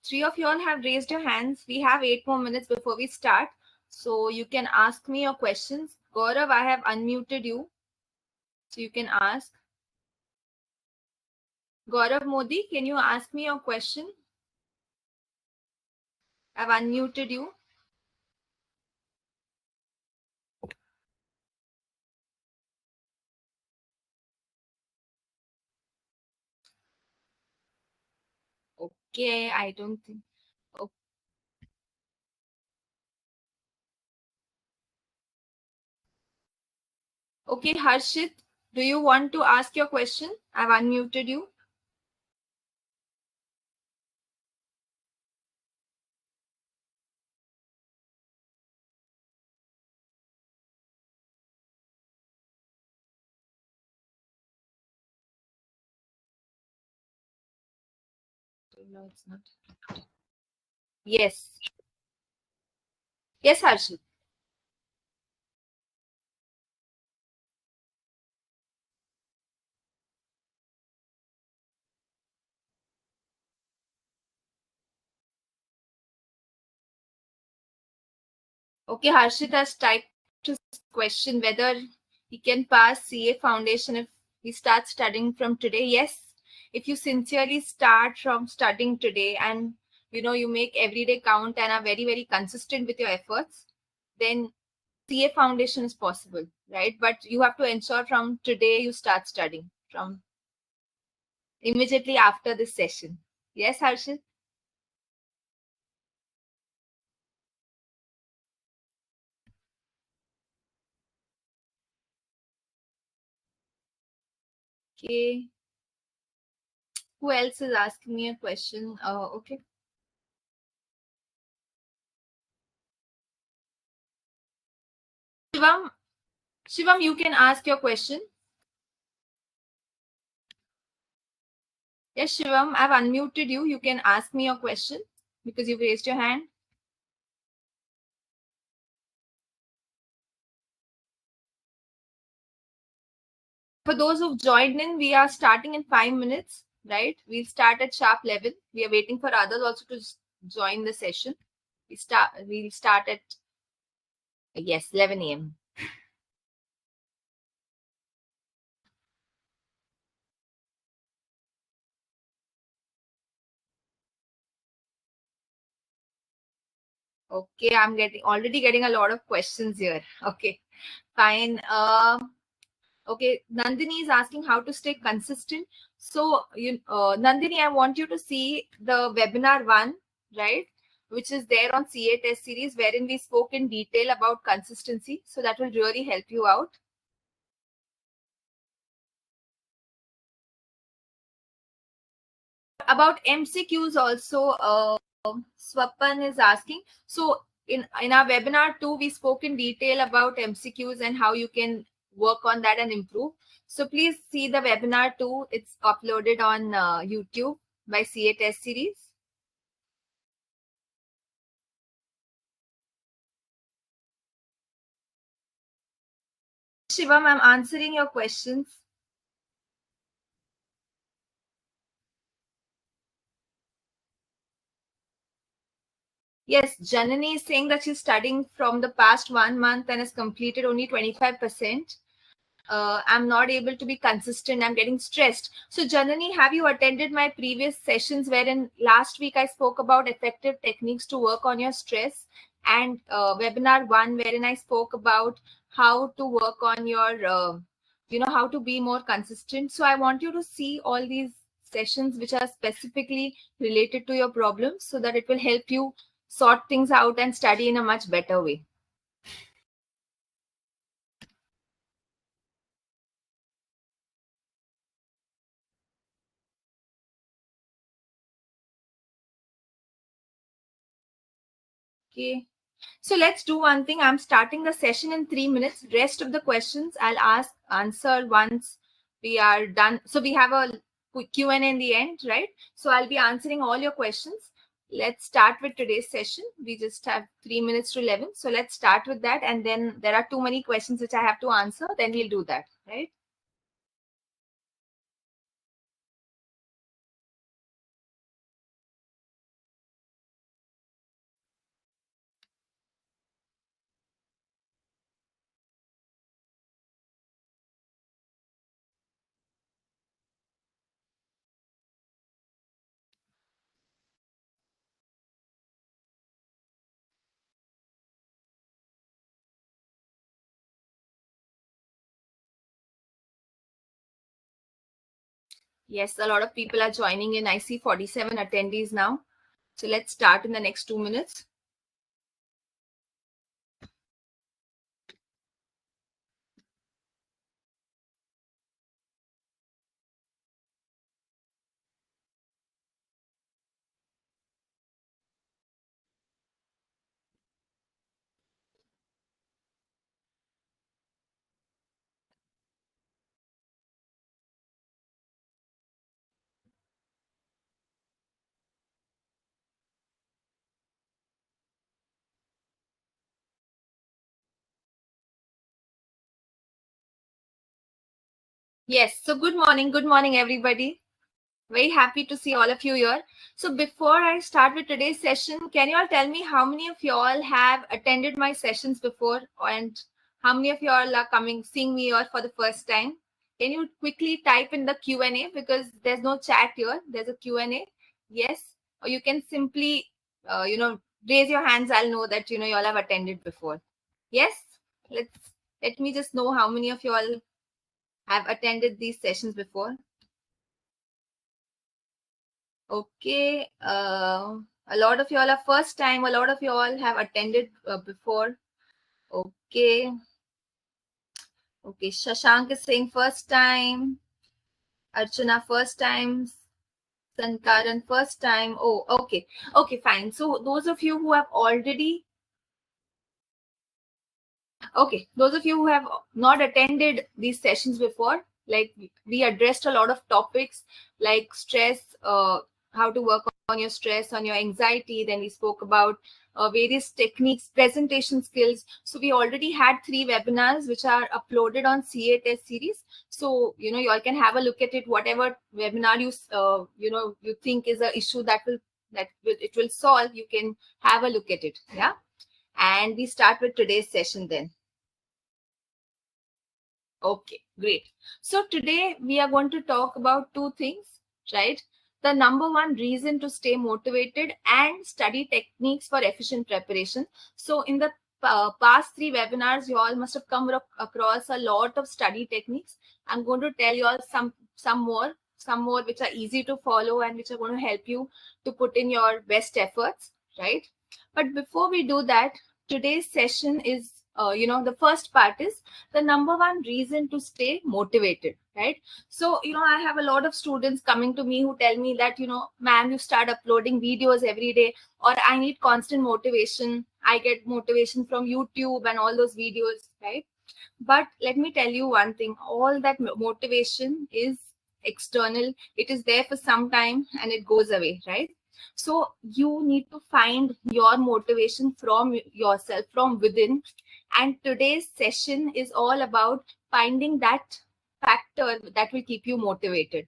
Three of you all have raised your hands. We have 8 more minutes before we start. So you can ask me your questions. Gaurav, I have unmuted you. So you can ask. Gaurav Modi, can you ask me your question? I've unmuted you. Okay, I don't think. Okay, Harshit, do you want to ask your question? I've unmuted you. No, it's not. Yes. Yes, Harshit. Okay, Harshit has typed his question whether he can pass CA foundation if he starts studying from today. Yes, if you sincerely start from studying today and you make every day count and are very, very consistent with your efforts, then CA foundation is possible, right? But you have to ensure from today you start studying from immediately after this session. Yes, Harshit? Okay. Who else is asking me a question? Okay. Shivam, you can ask your question. Yes, Shivam, I've unmuted you. You can ask me your question because you've raised your hand. For those who've joined in, we are starting in 5 minutes, right? We'll start at sharp 11. We are waiting for others also to join the session. We'll start at, yes, 11 a.m. Okay, I'm already getting a lot of questions here. Okay, fine. Okay, Nandini is asking how to stay consistent. So, Nandini, I want you to see the webinar 1, right, which is there on CA test series, wherein we spoke in detail about consistency. So that will really help you out. About MCQs also, Swapan is asking. So in our webinar 2, we spoke in detail about MCQs and how you can work on that and improve. So please see the webinar 2. It's uploaded on YouTube by CA Test Series. Shivam, I'm answering your questions. Yes, Janani is saying that she's studying from the past 1 month and has completed only 25%. I'm not able to be consistent. I'm getting stressed. So, Janani, have you attended my previous sessions wherein last week I spoke about effective techniques to work on your stress, and webinar 1 wherein I spoke about how to work on your, how to be more consistent. So, I want you to see all these sessions which are specifically related to your problems so that it will help you sort things out and study in a much better way. Okay. So let's do one thing. I'm starting the session in 3 minutes. Rest of the questions I'll answer once we are done. So we have a Q&A in the end, right? So I'll be answering all your questions. Let's start with today's session. We just have 3 minutes to 11. So let's start with that. And then there are too many questions which I have to answer. Then we'll do that, right? Yes, a lot of people are joining in. I see 47 attendees now. So let's start in the next 2 minutes. Yes, so good morning, everybody. Very happy to see all of you here. So before I start with today's session, can you all tell me how many of you all have attended my sessions before, and how many of you all are seeing me here for the first time? Can you quickly type in the Q&A, because there's no chat here. There's a Q&A. Yes, or you can simply, raise your hands. I'll know that you all have attended before. Yes, let me just know how many of you all have attended these sessions before. Okay, a lot of you all are first time. A lot of you all have attended before. Okay, okay. Shashank is saying first time. Archana first time. Sankaran first time. Oh, okay, okay, fine. So those of you who have already Okay, those of you who have not attended these sessions before, like we addressed a lot of topics like stress, how to work on your stress, on your anxiety. Then we spoke about various techniques, presentation skills. So we already had 3 webinars which are uploaded on CA test series. So you all can have a look at it. Whatever webinar you think is a issue it will solve, you can have a look at it. Yeah, and we start with today's session then. Okay, great. So today we are going to talk about 2 things, right? The number one reason to stay motivated and study techniques for efficient preparation. So in the past 3 webinars, you all must have come across a lot of study techniques. I'm going to tell you all some more which are easy to follow and which are going to help you to put in your best efforts, right? But before we do that, today's session is, the first part is the number one reason to stay motivated, right? So I have a lot of students coming to me who tell me that, ma'am, you start uploading videos every day, or I need constant motivation. I get motivation from YouTube and all those videos, right? But let me tell you one thing, all that motivation is external. It is there for some time and it goes away, right? So you need to find your motivation from yourself, from within. And today's session is all about finding that factor that will keep you motivated,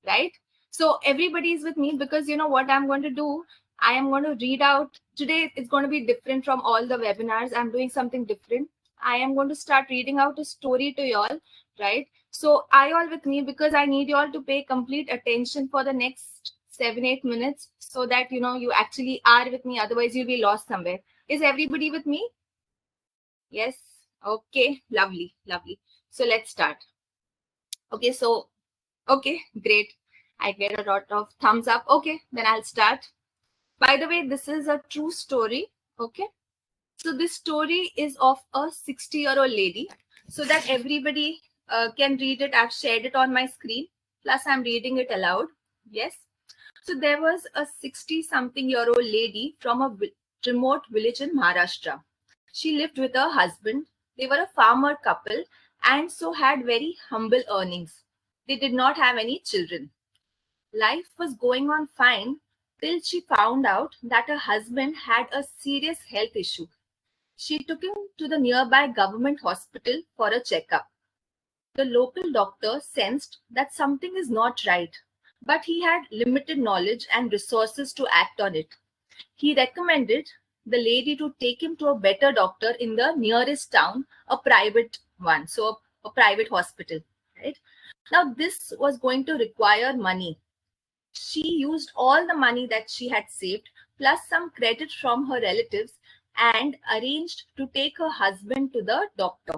right? So everybody is with me, because what I'm going to do, I am going to read out today. It's going to be different from all the webinars. I'm doing something different. I am going to start reading out a story to y'all, right? So are you all with me? Because I need you all to pay complete attention for the next 7-8 minutes, so that you actually are with me. Otherwise, you'll be lost somewhere. Is everybody with me? Yes. Okay. Lovely. Lovely. So let's start. Okay. So, okay. Great. I get a lot of thumbs up. Okay. Then I'll start. By the way, this is a true story. Okay. So this story is of a 60-year-old lady, so that everybody can read it. I've shared it on my screen. Plus, I'm reading it aloud. Yes. So there was a 60-something-year-old lady from a remote village in Maharashtra. She lived with her husband. They were a farmer couple and so had very humble earnings. They did not have any children. Life was going on fine till she found out that her husband had a serious health issue. She took him to the nearby government hospital for a checkup. The local doctor sensed that something is not right, but he had limited knowledge and resources to act on it. He recommended the lady to take him to a better doctor in the nearest town, a private one, so a private hospital, right? Now, this was going to require money. She used all the money that she had saved, plus some credit from her relatives, and arranged to take her husband to the doctor.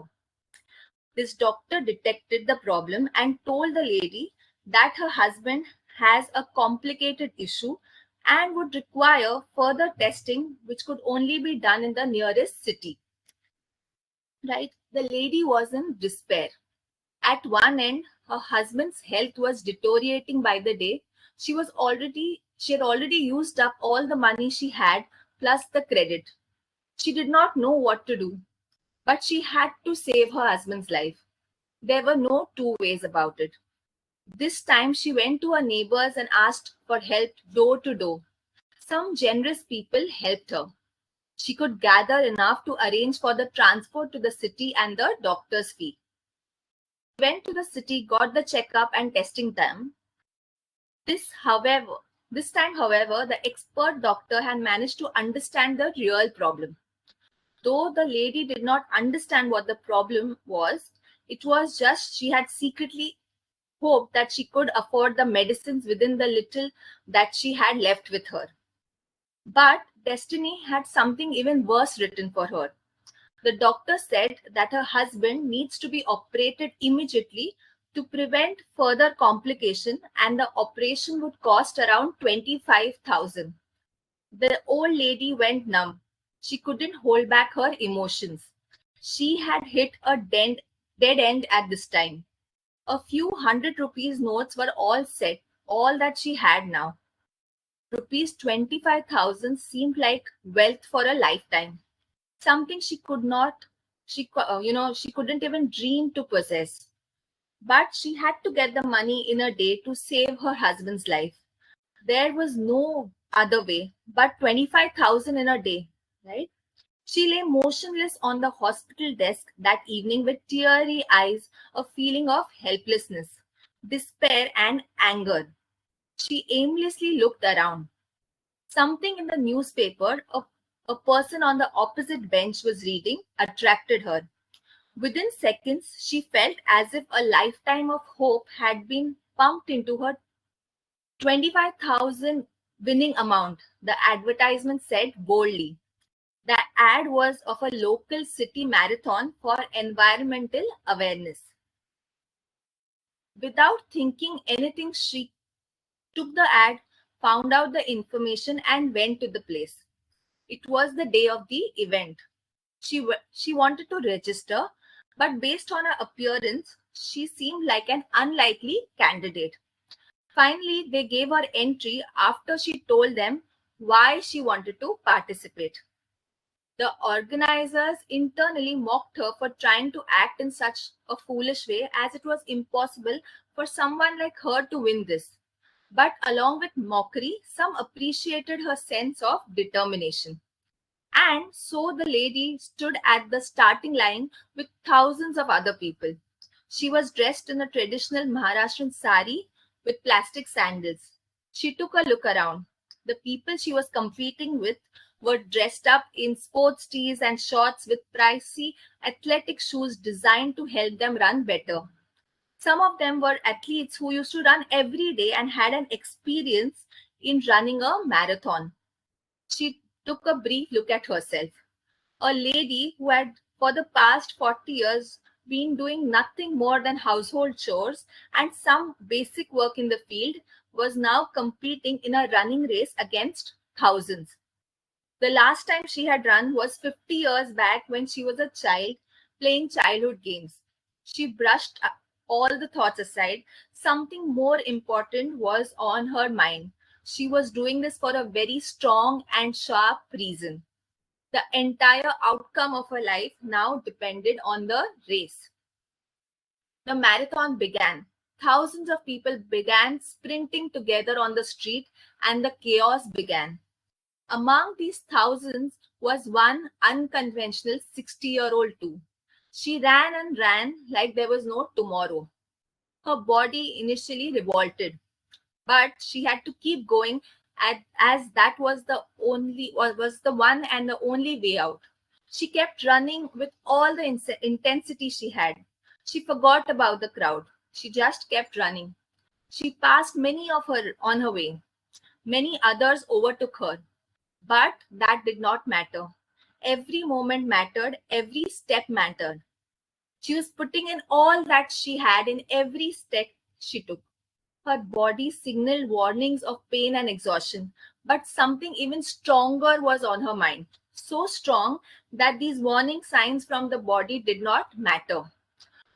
This doctor detected the problem and told the lady that her husband has a complicated issue and would require further testing, which could only be done in the nearest city. Right? The lady was in despair. At one end, her husband's health was deteriorating by the day. She had already used up all the money she had plus the credit. She did not know what to do, but she had to save her husband's life. There were no two ways about it. This time she went to her neighbors and asked for help door to door. Some generous people helped her. She could gather enough to arrange for the transport to the city and the doctor's fee. Went to the city, got the checkup and testing done. This time, however, the expert doctor had managed to understand the real problem. Though the lady did not understand what the problem was, it was just she had secretly hoped that she could afford the medicines within the little that she had left with her. But destiny had something even worse written for her. The doctor said that her husband needs to be operated immediately to prevent further complication, and the operation would cost around 25,000. The old lady went numb. She couldn't hold back her emotions. She had hit a dead end at this time. A few hundred rupees notes were all set, all that she had now. Rupees 25,000 seemed like wealth for a lifetime. Something she couldn't even dream to possess. But she had to get the money in a day to save her husband's life. There was no other way but 25,000 in a day, right? She lay motionless on the hospital desk that evening with teary eyes, a feeling of helplessness, despair, and anger. She aimlessly looked around. Something in the newspaper a person on the opposite bench was reading attracted her. Within seconds, she felt as if a lifetime of hope had been pumped into her. 25,000 winning amount, the advertisement said boldly. The ad was of a local city marathon for environmental awareness. Without thinking anything, she took the ad, found out the information, and went to the place. It was the day of the event. She wanted to register, but based on her appearance, she seemed like an unlikely candidate. Finally, they gave her entry after she told them why she wanted to participate. The organizers internally mocked her for trying to act in such a foolish way, as it was impossible for someone like her to win this. But along with mockery, some appreciated her sense of determination. And so the lady stood at the starting line with thousands of other people. She was dressed in a traditional Maharashtrian sari with plastic sandals. She took a look around. The people she was competing with were dressed up in sports tees and shorts with pricey athletic shoes designed to help them run better. Some of them were athletes who used to run every day and had an experience in running a marathon. She took a brief look at herself. A lady who had, for the past 40 years, been doing nothing more than household chores and some basic work in the field, was now competing in a running race against thousands. The last time she had run was 50 years back when she was a child playing childhood games. She brushed all the thoughts aside. Something more important was on her mind. She was doing this for a very strong and sharp reason. The entire outcome of her life now depended on the race. The marathon began. Thousands of people began sprinting together on the street, and the chaos began. Among these thousands was one unconventional 60-year-old too. She ran and ran like there was no tomorrow. Her body initially revolted, but she had to keep going as that was the one and the only way out. She kept running with all the intensity she had. She forgot about the crowd. She just kept running. She passed many of her on her way. Many others overtook her, but that did not matter. Every moment mattered, every step mattered. She was putting in all that she had in every step she took. her body signaled warnings of pain and exhaustion, but something even stronger was on her mind. So strong that these warning signs from the body did not matter.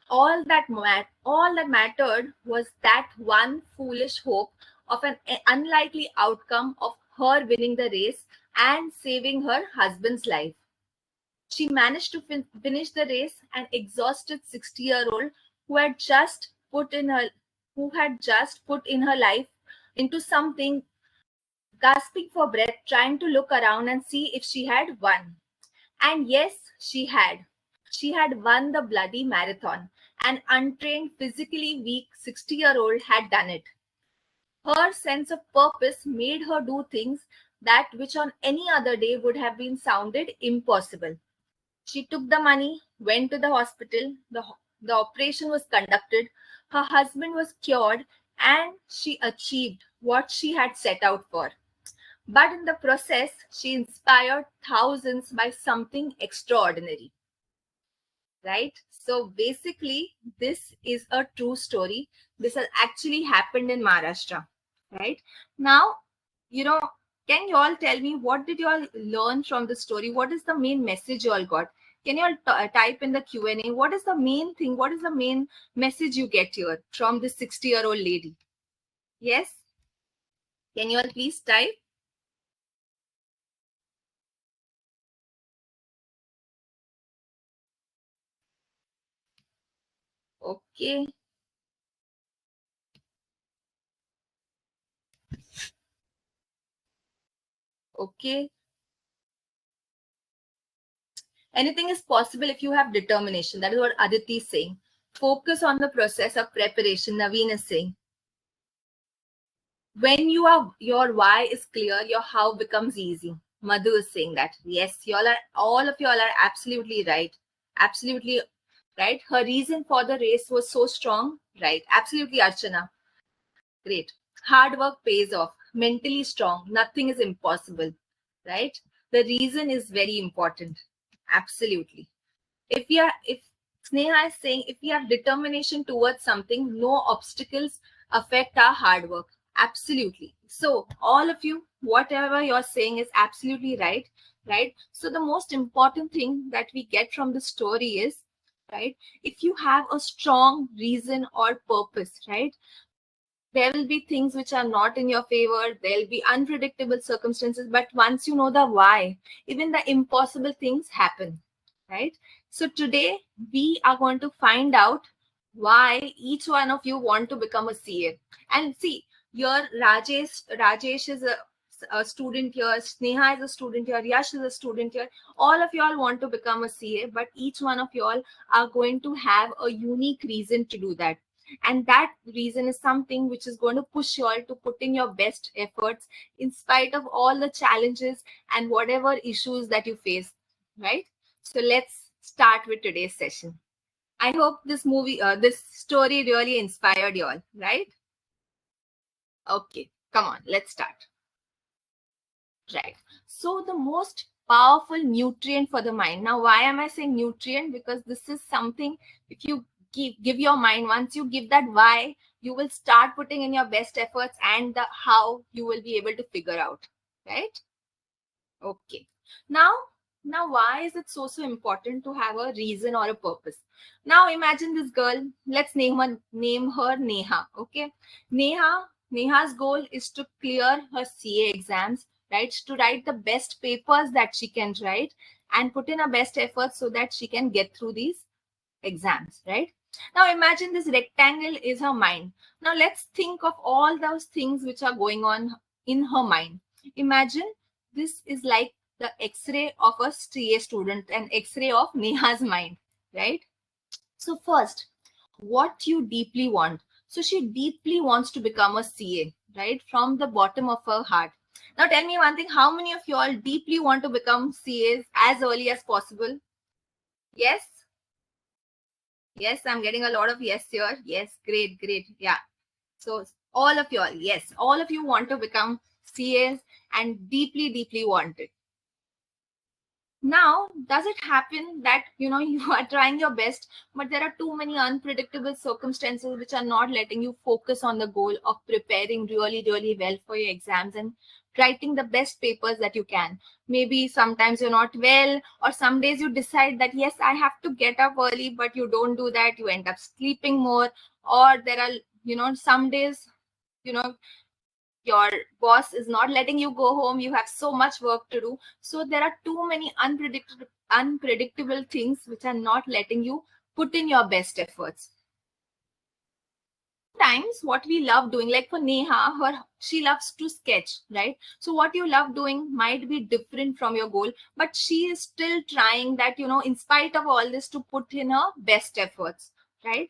All that mattered was that one foolish hope of an unlikely outcome of her winning the race and saving her husband's life. She managed to finish the race, an exhausted 60-year-old who had just put in her life into something, gasping for breath, trying to look around and see if she had won. And yes, she had. She had won the bloody marathon. An untrained, physically weak 60-year-old had done it. Her sense of purpose made her do things that which on any other day would have been sounded impossible. She took the money, went to the hospital, the operation was conducted, her husband was cured, and she achieved what she had set out for. But in the process, she inspired thousands by something extraordinary, right? So basically, this is a true story. This has actually happened in Maharashtra, right? Now, you know, can you all tell me what did you all learn from the story? What is the main message you all got? Can you all type in the Q&A? What is the main thing? What is the main message you get here from this 60-year-old lady? Yes? Can you all please type? Okay. Okay. Anything is possible if you have determination. That is what Aditi is saying. Focus on the process of preparation. Naveen is saying. When your why is clear, your how becomes easy. Madhu is saying that. Yes, all of you all are absolutely right. Absolutely right. Her reason for the race was so strong. Right. Absolutely, Archana. Great. Hard work pays off. Mentally strong. Nothing is impossible. Right. The reason is very important. Absolutely. If Sneha is saying if we have determination towards something, no obstacles affect our hard work. Absolutely. So all of you, whatever you're saying is absolutely right. Right. So the most important thing that we get from the story is, right, if you have a strong reason or purpose, right, there will be things which are not in your favor. There'll be unpredictable circumstances. But once you know the why, even the impossible things happen, right? So today we are going to find out why each one of you want to become a CA. And see, here Rajesh is a student here, Sneha is a student here, Yash is a student here. All of y'all want to become a CA, but each one of y'all are going to have a unique reason to do that. And that reason is something which is going to push you all to put in your best efforts in spite of all the challenges and whatever issues that you face, right? So let's start with today's session. I hope this story really inspired you all, right? Okay, come on, let's start. Right. So the most powerful nutrient for the mind. Now, why am I saying nutrient? Because this is something, if you give your mind, once you give that why, you will start putting in your best efforts, and the how you will be able to figure out, right? Okay. Now, why is it so important to have a reason or a purpose? Now, imagine this girl. Let's name her Neha. Okay, Neha's goal is to clear her CA exams, right? To write the best papers that she can write and put in her best efforts so that she can get through these exams, right? Now, imagine this rectangle is her mind. Now, let's think of all those things which are going on in her mind. Imagine this is like the X-ray of a CA student, an X-ray of Neha's mind, right? So first, what you deeply want. So she deeply wants to become a CA, right? From the bottom of her heart. Now tell me one thing, how many of you all deeply want to become CAs as early as possible? Yes? Yes, I'm getting a lot of yes here. Yes, great, great. Yeah. So all of you all, yes, all of you want to become CAs and deeply, deeply want it. Now, does it happen that you are trying your best, but there are too many unpredictable circumstances which are not letting you focus on the goal of preparing really, really well for your exams and writing the best papers that you can? Maybe sometimes you're not well, or some days you decide that yes, I have to get up early, but you don't do that. You end up sleeping more, or there are some days you know your boss is not letting you go home, you have so much work to do. So there are too many unpredictable things which are not letting you put in your best efforts. Times what we love doing, like for Neha, she loves to sketch, right? So what you love doing might be different from your goal, but she is still trying that, in spite of all this, to put in her best efforts, right?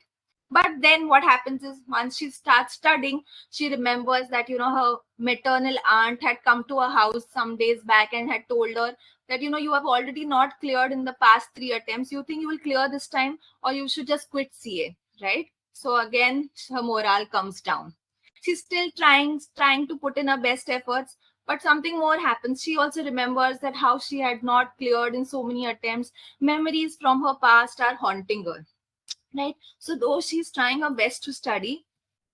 But then what happens is, once she starts studying, she remembers that her maternal aunt had come to her house some days back and had told her that you have already not cleared in the past 3 attempts. You think you will clear this time, or you should just quit CA, right? So again, her morale comes down. She's still trying to put in her best efforts, but something more happens. She also remembers that how she had not cleared in so many attempts. Memories from her past are haunting her, right? So though she's trying her best to study,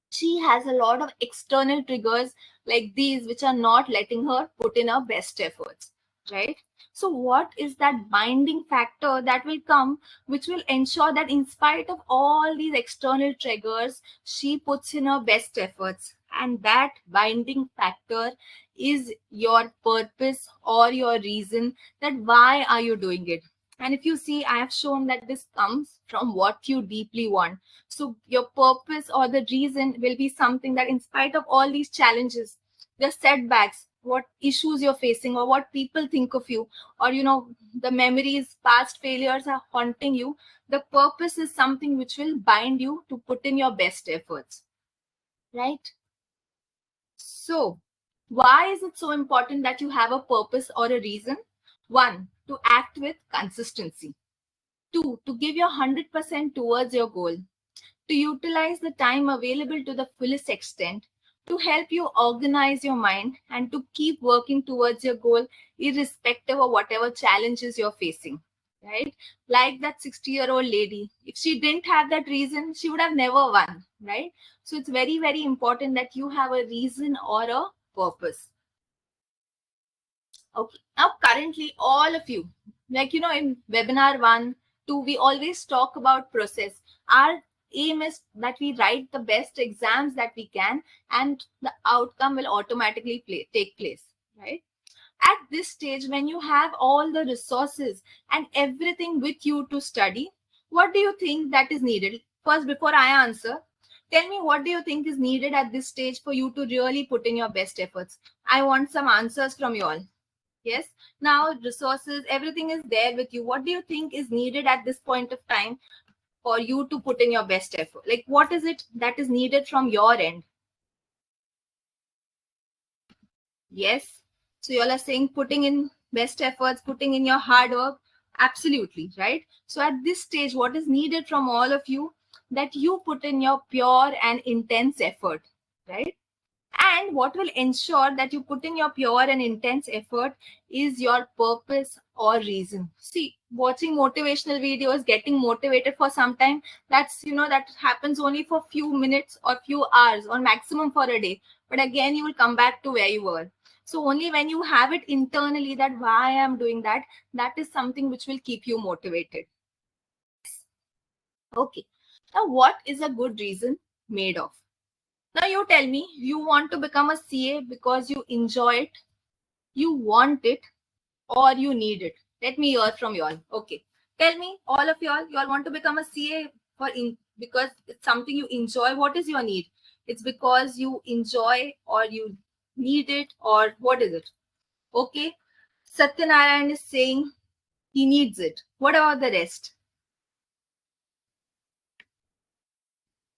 she has a lot of external triggers like these which are not letting her put in her best efforts, right? So what is that binding factor that will come, which will ensure that in spite of all these external triggers, she puts in her best efforts? And that binding factor is your purpose or your reason, that why are you doing it. And if you see, I have shown that this comes from what you deeply want. So your purpose or the reason will be something that, in spite of all these challenges, the setbacks, what issues you're facing, or what people think of you, or the memories, past failures are haunting you, the purpose is something which will bind you to put in your best efforts, right? So why is it so important that you have a purpose or a reason? One, to act with consistency. Two, to give your 100% towards your goal. To utilize the time available to the fullest extent, to help you organize your mind, and to keep working towards your goal irrespective of whatever challenges you're facing, right? Like that 60-year-old lady, if she didn't have that reason, she would have never won, right? So it's very, very important that you have a reason or a purpose. Okay, now currently all of you, like in webinar 1, 2, we always talk about process. Our aim is that we write the best exams that we can, and the outcome will automatically take place, right? At this stage, when you have all the resources and everything with you to study, what do you think that is needed? First, before I answer, tell me, what do you think is needed at this stage for you to really put in your best efforts? I want some answers from you all. Yes. Now, resources, everything is there with you. What do you think is needed at this point of time for you to put in your best effort? Like, what is it that is needed from your end? Yes. So, you all are saying putting in best efforts, putting in your hard work. Absolutely. Right. So, at this stage, what is needed from all of you? That you put in your pure and intense effort. Right. And what will ensure that you put in your pure and intense effort is your purpose or reason. See, watching motivational videos, getting motivated for some time, that happens only for few minutes or few hours or maximum for a day. But again, you will come back to where you were. So only when you have it internally that why I am doing that, that is something which will keep you motivated. Okay. Now, what is a good reason made of? Now you tell me, you want to become a CA because you enjoy it, you want it, or you need it. Let me hear from you all. Okay. Tell me, all of you all want to become a CA because it's something you enjoy. What is your need? It's because you enjoy, or you need it, or what is it? Okay. Satyanarayan is saying he needs it. What about the rest?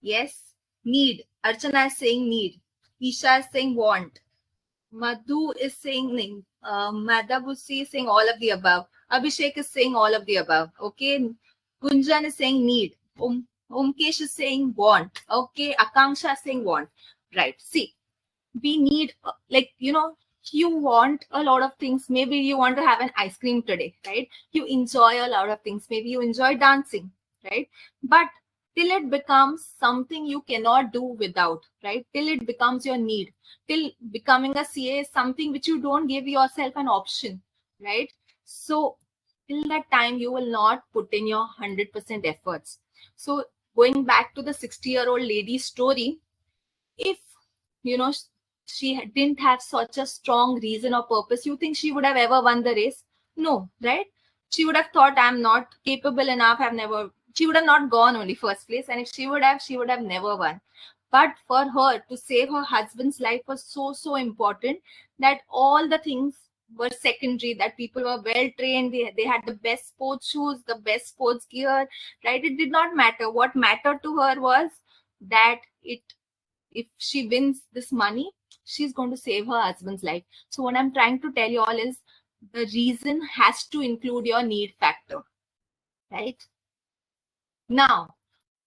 Yes, need. Archana is saying need. Isha is saying want. Madhu is saying Madhabusi is saying all of the above. Abhishek is saying all of the above. Okay. Gunjan is saying need. Omkesh is saying want. Okay. Akanksha is saying want. Right. See, we need, you want a lot of things. Maybe you want to have an ice cream today, right? You enjoy a lot of things. Maybe you enjoy dancing, right? But till it becomes something you cannot do without, right? Till it becomes your need, till becoming a CA is something which you don't give yourself an option, right? So till that time, you will not put in your 100% efforts. So going back to the 60-year-old lady story, if you know didn't have such a strong reason or purpose, you think she would have ever won the race? No, right? She would have thought, I'm not capable enough, I've never, she would have not gone only first place, and if she would have never won. But for her to save her husband's life was so important that all the things were secondary, that people were well trained, they had the best sports shoes, the best sports gear, right? It did not matter. What mattered to her was that if she wins this money, she's going to save her husband's life. So what I'm trying to tell you all is the reason has to include your need factor, right? Now,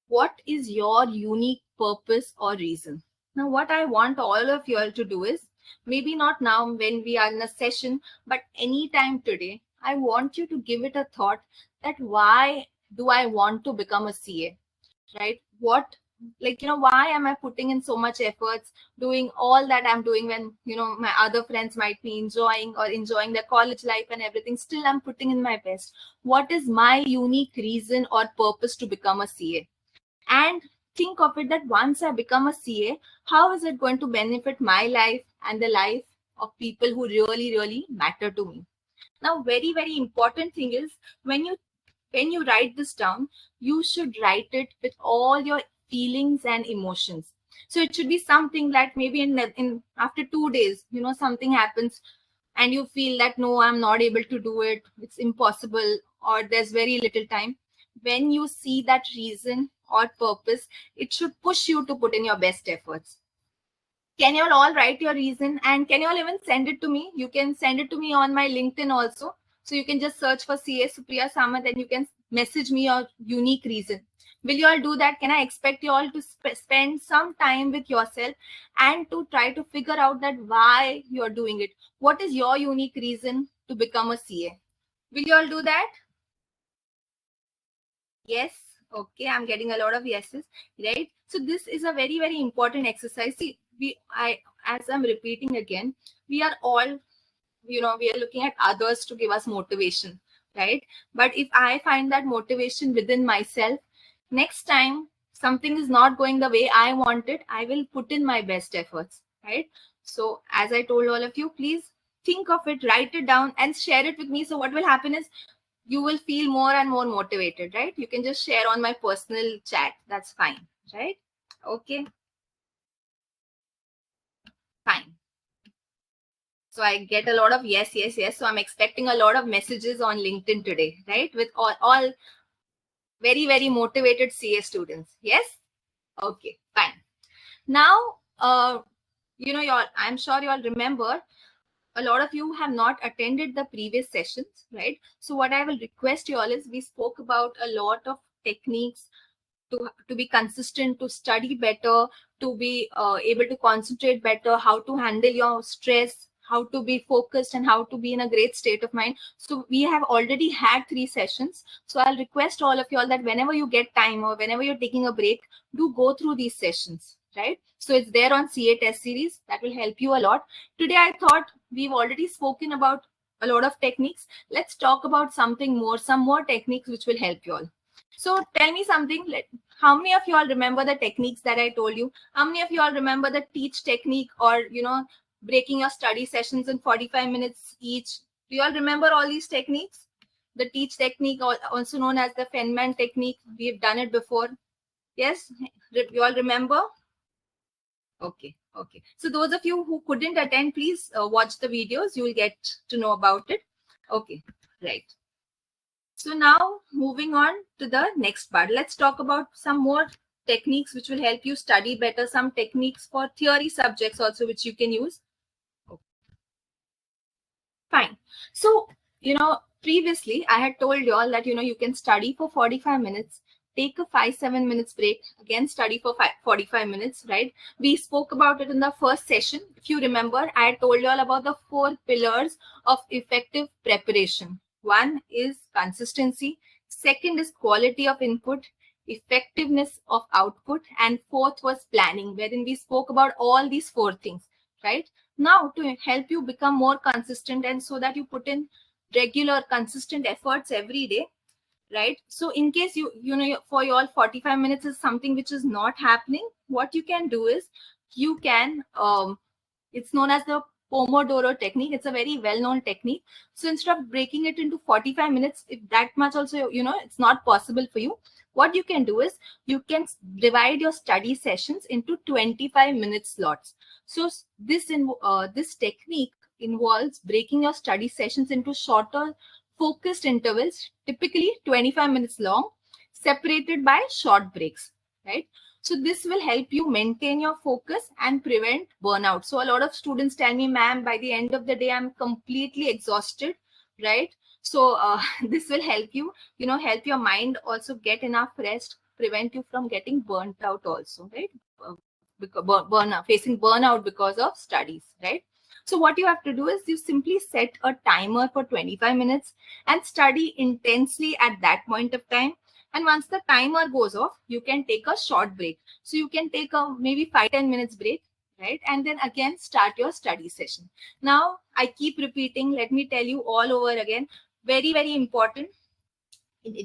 what is your unique purpose or reason? Now, what I want all of you all to do is, maybe not now when we are in a session, but anytime today, I want you to give it a thought that why do I want to become a CA? Right? What, like, why am I putting in so much efforts, doing all that I'm doing when, my other friends might be enjoying their college life and everything? Still, I'm putting in my best. What is my unique reason or purpose to become a CA? And think of it that once I become a CA, how is it going to benefit my life and the life of people who really matter to me? Now, very important thing is, when you write this down, you should write it with all your feelings and emotions. So it should be something that maybe in after 2 days, something happens and you feel that no, I'm not able to do it, it's impossible, or there's very little time. When you see that reason or purpose, it should push you to put in your best efforts. Can you all write your reason, and can you all even send it to me? You can send it to me on my LinkedIn also. So you can just search for CA Supriya Samant, and you can message me your unique reason. Will you all do that? Can I expect you all to spend some time with yourself and to try to figure out that why you're doing it? What is your unique reason to become a CA? Will you all do that? Yes. Okay, I'm getting a lot of yeses, right? So this is a very important exercise. See, as I'm repeating again, we are all, we are looking at others to give us motivation, right? But if I find that motivation within myself, next time something is not going the way I want it, I will put in my best efforts, right? So as I told all of you, please think of it, write it down and share it with me. So what will happen is, you will feel more and more motivated, right? You can just share on my personal chat. That's fine, right? Okay, fine. So I get a lot of yes. So I'm expecting a lot of messages on LinkedIn today, right? With all very motivated CA students. Yes? Okay, fine. Now, y'all, I'm sure you all remember, a lot of you have not attended the previous sessions, right? So what I will request you all is, we spoke about a lot of techniques to be consistent, to study better, to be able to concentrate better, how to handle your stress, how to be focused, and how to be in a great state of mind. So we have already had 3 sessions. So I'll request all of you all that whenever you get time or whenever you're taking a break, do go through these sessions, right? So it's there on CA test series. That will help you a lot. Today, I thought we've already spoken about a lot of techniques. Let's talk about something more, some more techniques which will help you all. So tell me something. How many of you all remember the techniques that I told you? How many of you all remember the teach technique, or breaking your study sessions in 45 minutes each? Do you all remember all these techniques? The teach technique, also known as the Feynman technique. We've done it before. Yes, you all remember? Okay. So those of you who couldn't attend, please watch the videos. You will get to know about it. Okay, right. So now moving on to the next part, let's talk about some more techniques which will help you study better, some techniques for theory subjects also which you can use. Okay. Fine. So, previously I had told you all that, you can study for 45 minutes, take a 5-7 minutes break, again study for 45 minutes, right? We spoke about it in the first session. If you remember, I told you all about the 4 pillars of effective preparation. One is consistency, second is quality of input, effectiveness of output, and fourth was planning, wherein we spoke about all these 4 things, right? Now, to help you become more consistent and so that you put in regular consistent efforts every day, right? So in case you know for your 45 minutes is something which is not happening, what you can do is you can it's known as the Pomodoro technique. It's a very well-known technique. So instead of breaking it into 45 minutes, if that much also, it's not possible for you, what you can do is you can divide your study sessions into 25-minute slots. So this technique involves breaking your study sessions into shorter, focused intervals, typically 25 minutes long, separated by short breaks, right? So this will help you maintain your focus and prevent burnout. So a lot of students tell me, ma'am, by the end of the day, I'm completely exhausted, right? So this will help you, help your mind also get enough rest, prevent you from getting burnt out also, right? Facing burnout because of studies, right? So what you have to do is you simply set a timer for 25 minutes and study intensely at that point of time. And once the timer goes off, you can take a short break. So you can take a maybe 5-10 minutes break, right? And then again, start your study session. Now, I keep repeating, let me tell you all over again, very, very important.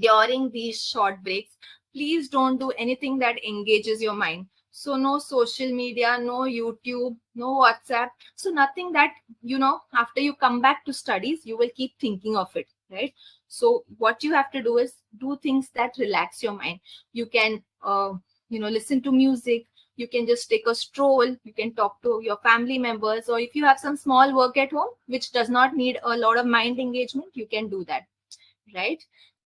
During these short breaks, please don't do anything that engages your mind. So no social media, no YouTube, no WhatsApp. So nothing that, after you come back to studies, you will keep thinking of it, right? So what you have to do is do things that relax your mind. You can, listen to music. You can just take a stroll. You can talk to your family members, or if you have some small work at home, which does not need a lot of mind engagement, you can do that, right?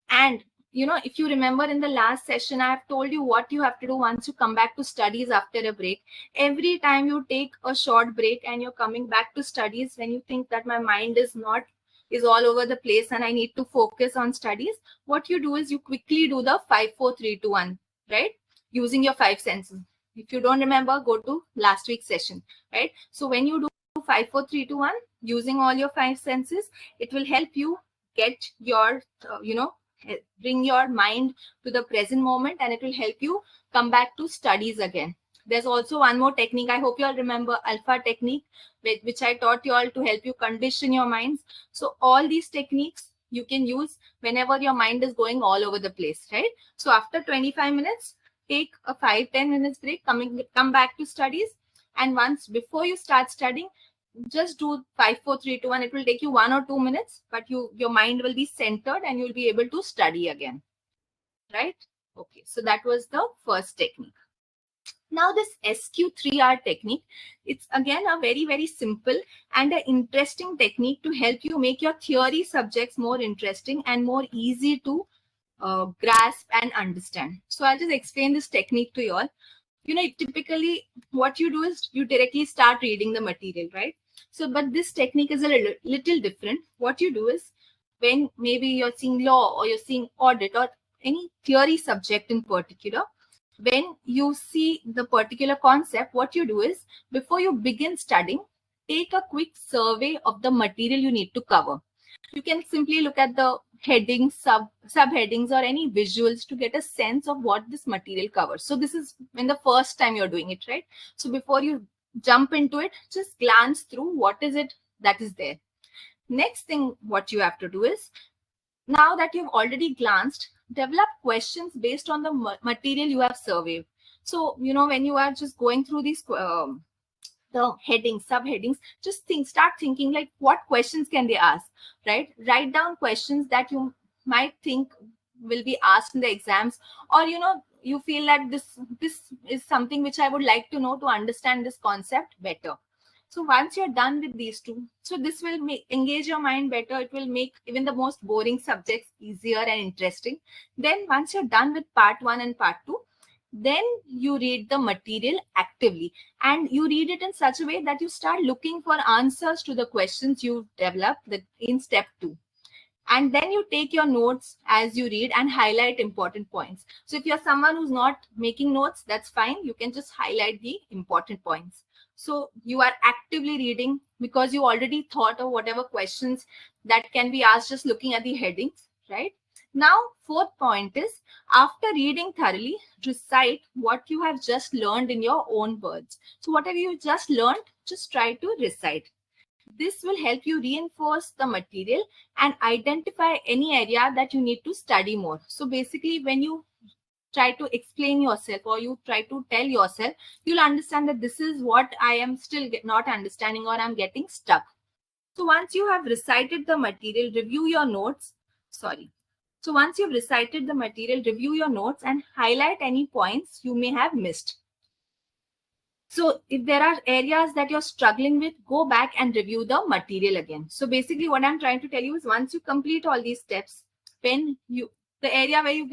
And if you remember in the last session, I have told you what you have to do once you come back to studies after a break. Every time you take a short break and you're coming back to studies, when you think that my mind is all over the place and I need to focus on studies, what you do is you quickly do the 5, 4, 3, 2, 1, right? Using your 5 senses. If you don't remember, go to last week's session, right? So when you do 5, 4, 3, 2, 1, using all your 5 senses, it will help you get your, bring your mind to the present moment, and it will help you come back to studies again. There's also one more technique. I hope you all remember alpha technique, which I taught you all to help you condition your minds. So all these techniques you can use whenever your mind is going all over the place, right? So after 25 minutes, take a 5-10 minutes break, come back to studies. And once before you start studying, just do 5, 4, 3, 2, 1. It will take you 1 or 2 minutes, but your mind will be centered and you'll be able to study again, right? Okay, so that was the first technique. Now this SQ3R technique, it's again a very, very simple and an interesting technique to help you make your theory subjects more interesting and more easy to grasp and understand. So I'll just explain this technique to you all. Typically what you do is you directly start reading the material, right? So, but this technique is a little different. What you do is when maybe you're seeing law or you're seeing audit or any theory subject in particular, when you see the particular concept, what you do is before you begin studying, take a quick survey of the material you need to cover. You can simply look at the headings, subheadings, or any visuals to get a sense of what this material covers. So this is when the first time you're doing it, right? So before you jump into it, just glance through what is it that is there. Next thing, what you have to do is, now that you've already glanced, develop questions based on the material you have surveyed. So, when you are just going through these the headings, subheadings, just start thinking like, what questions can they ask, right? Write down questions that you might think will be asked in the exams, or you feel that this is something which I would like to know to understand this concept better. So once you're done with these two, so this will engage your mind better. It will make even the most boring subjects easier and interesting. Then once you're done with part 1 and part 2, then you read the material actively, and you read it in such a way that you start looking for answers to the questions you developed in step 2. And then you take your notes as you read and highlight important points. So if you're someone who's not making notes, that's fine. You can just highlight the important points. So you are actively reading because you already thought of whatever questions that can be asked just looking at the headings, right? Now, fourth point is, after reading thoroughly, recite what you have just learned in your own words. So whatever you just learned, just try to recite. This will help you reinforce the material and identify any area that you need to study more. So basically, when you try to explain yourself or you try to tell yourself, you'll understand that this is what I am still not understanding or I'm getting stuck. So once you have recited the material, review your notes. Sorry. So once you've recited the material, review your notes and highlight any points you may have missed. So if there are areas that you're struggling with, go back and review the material again. So basically what I'm trying to tell you is, once you complete all these steps, when you, the area where you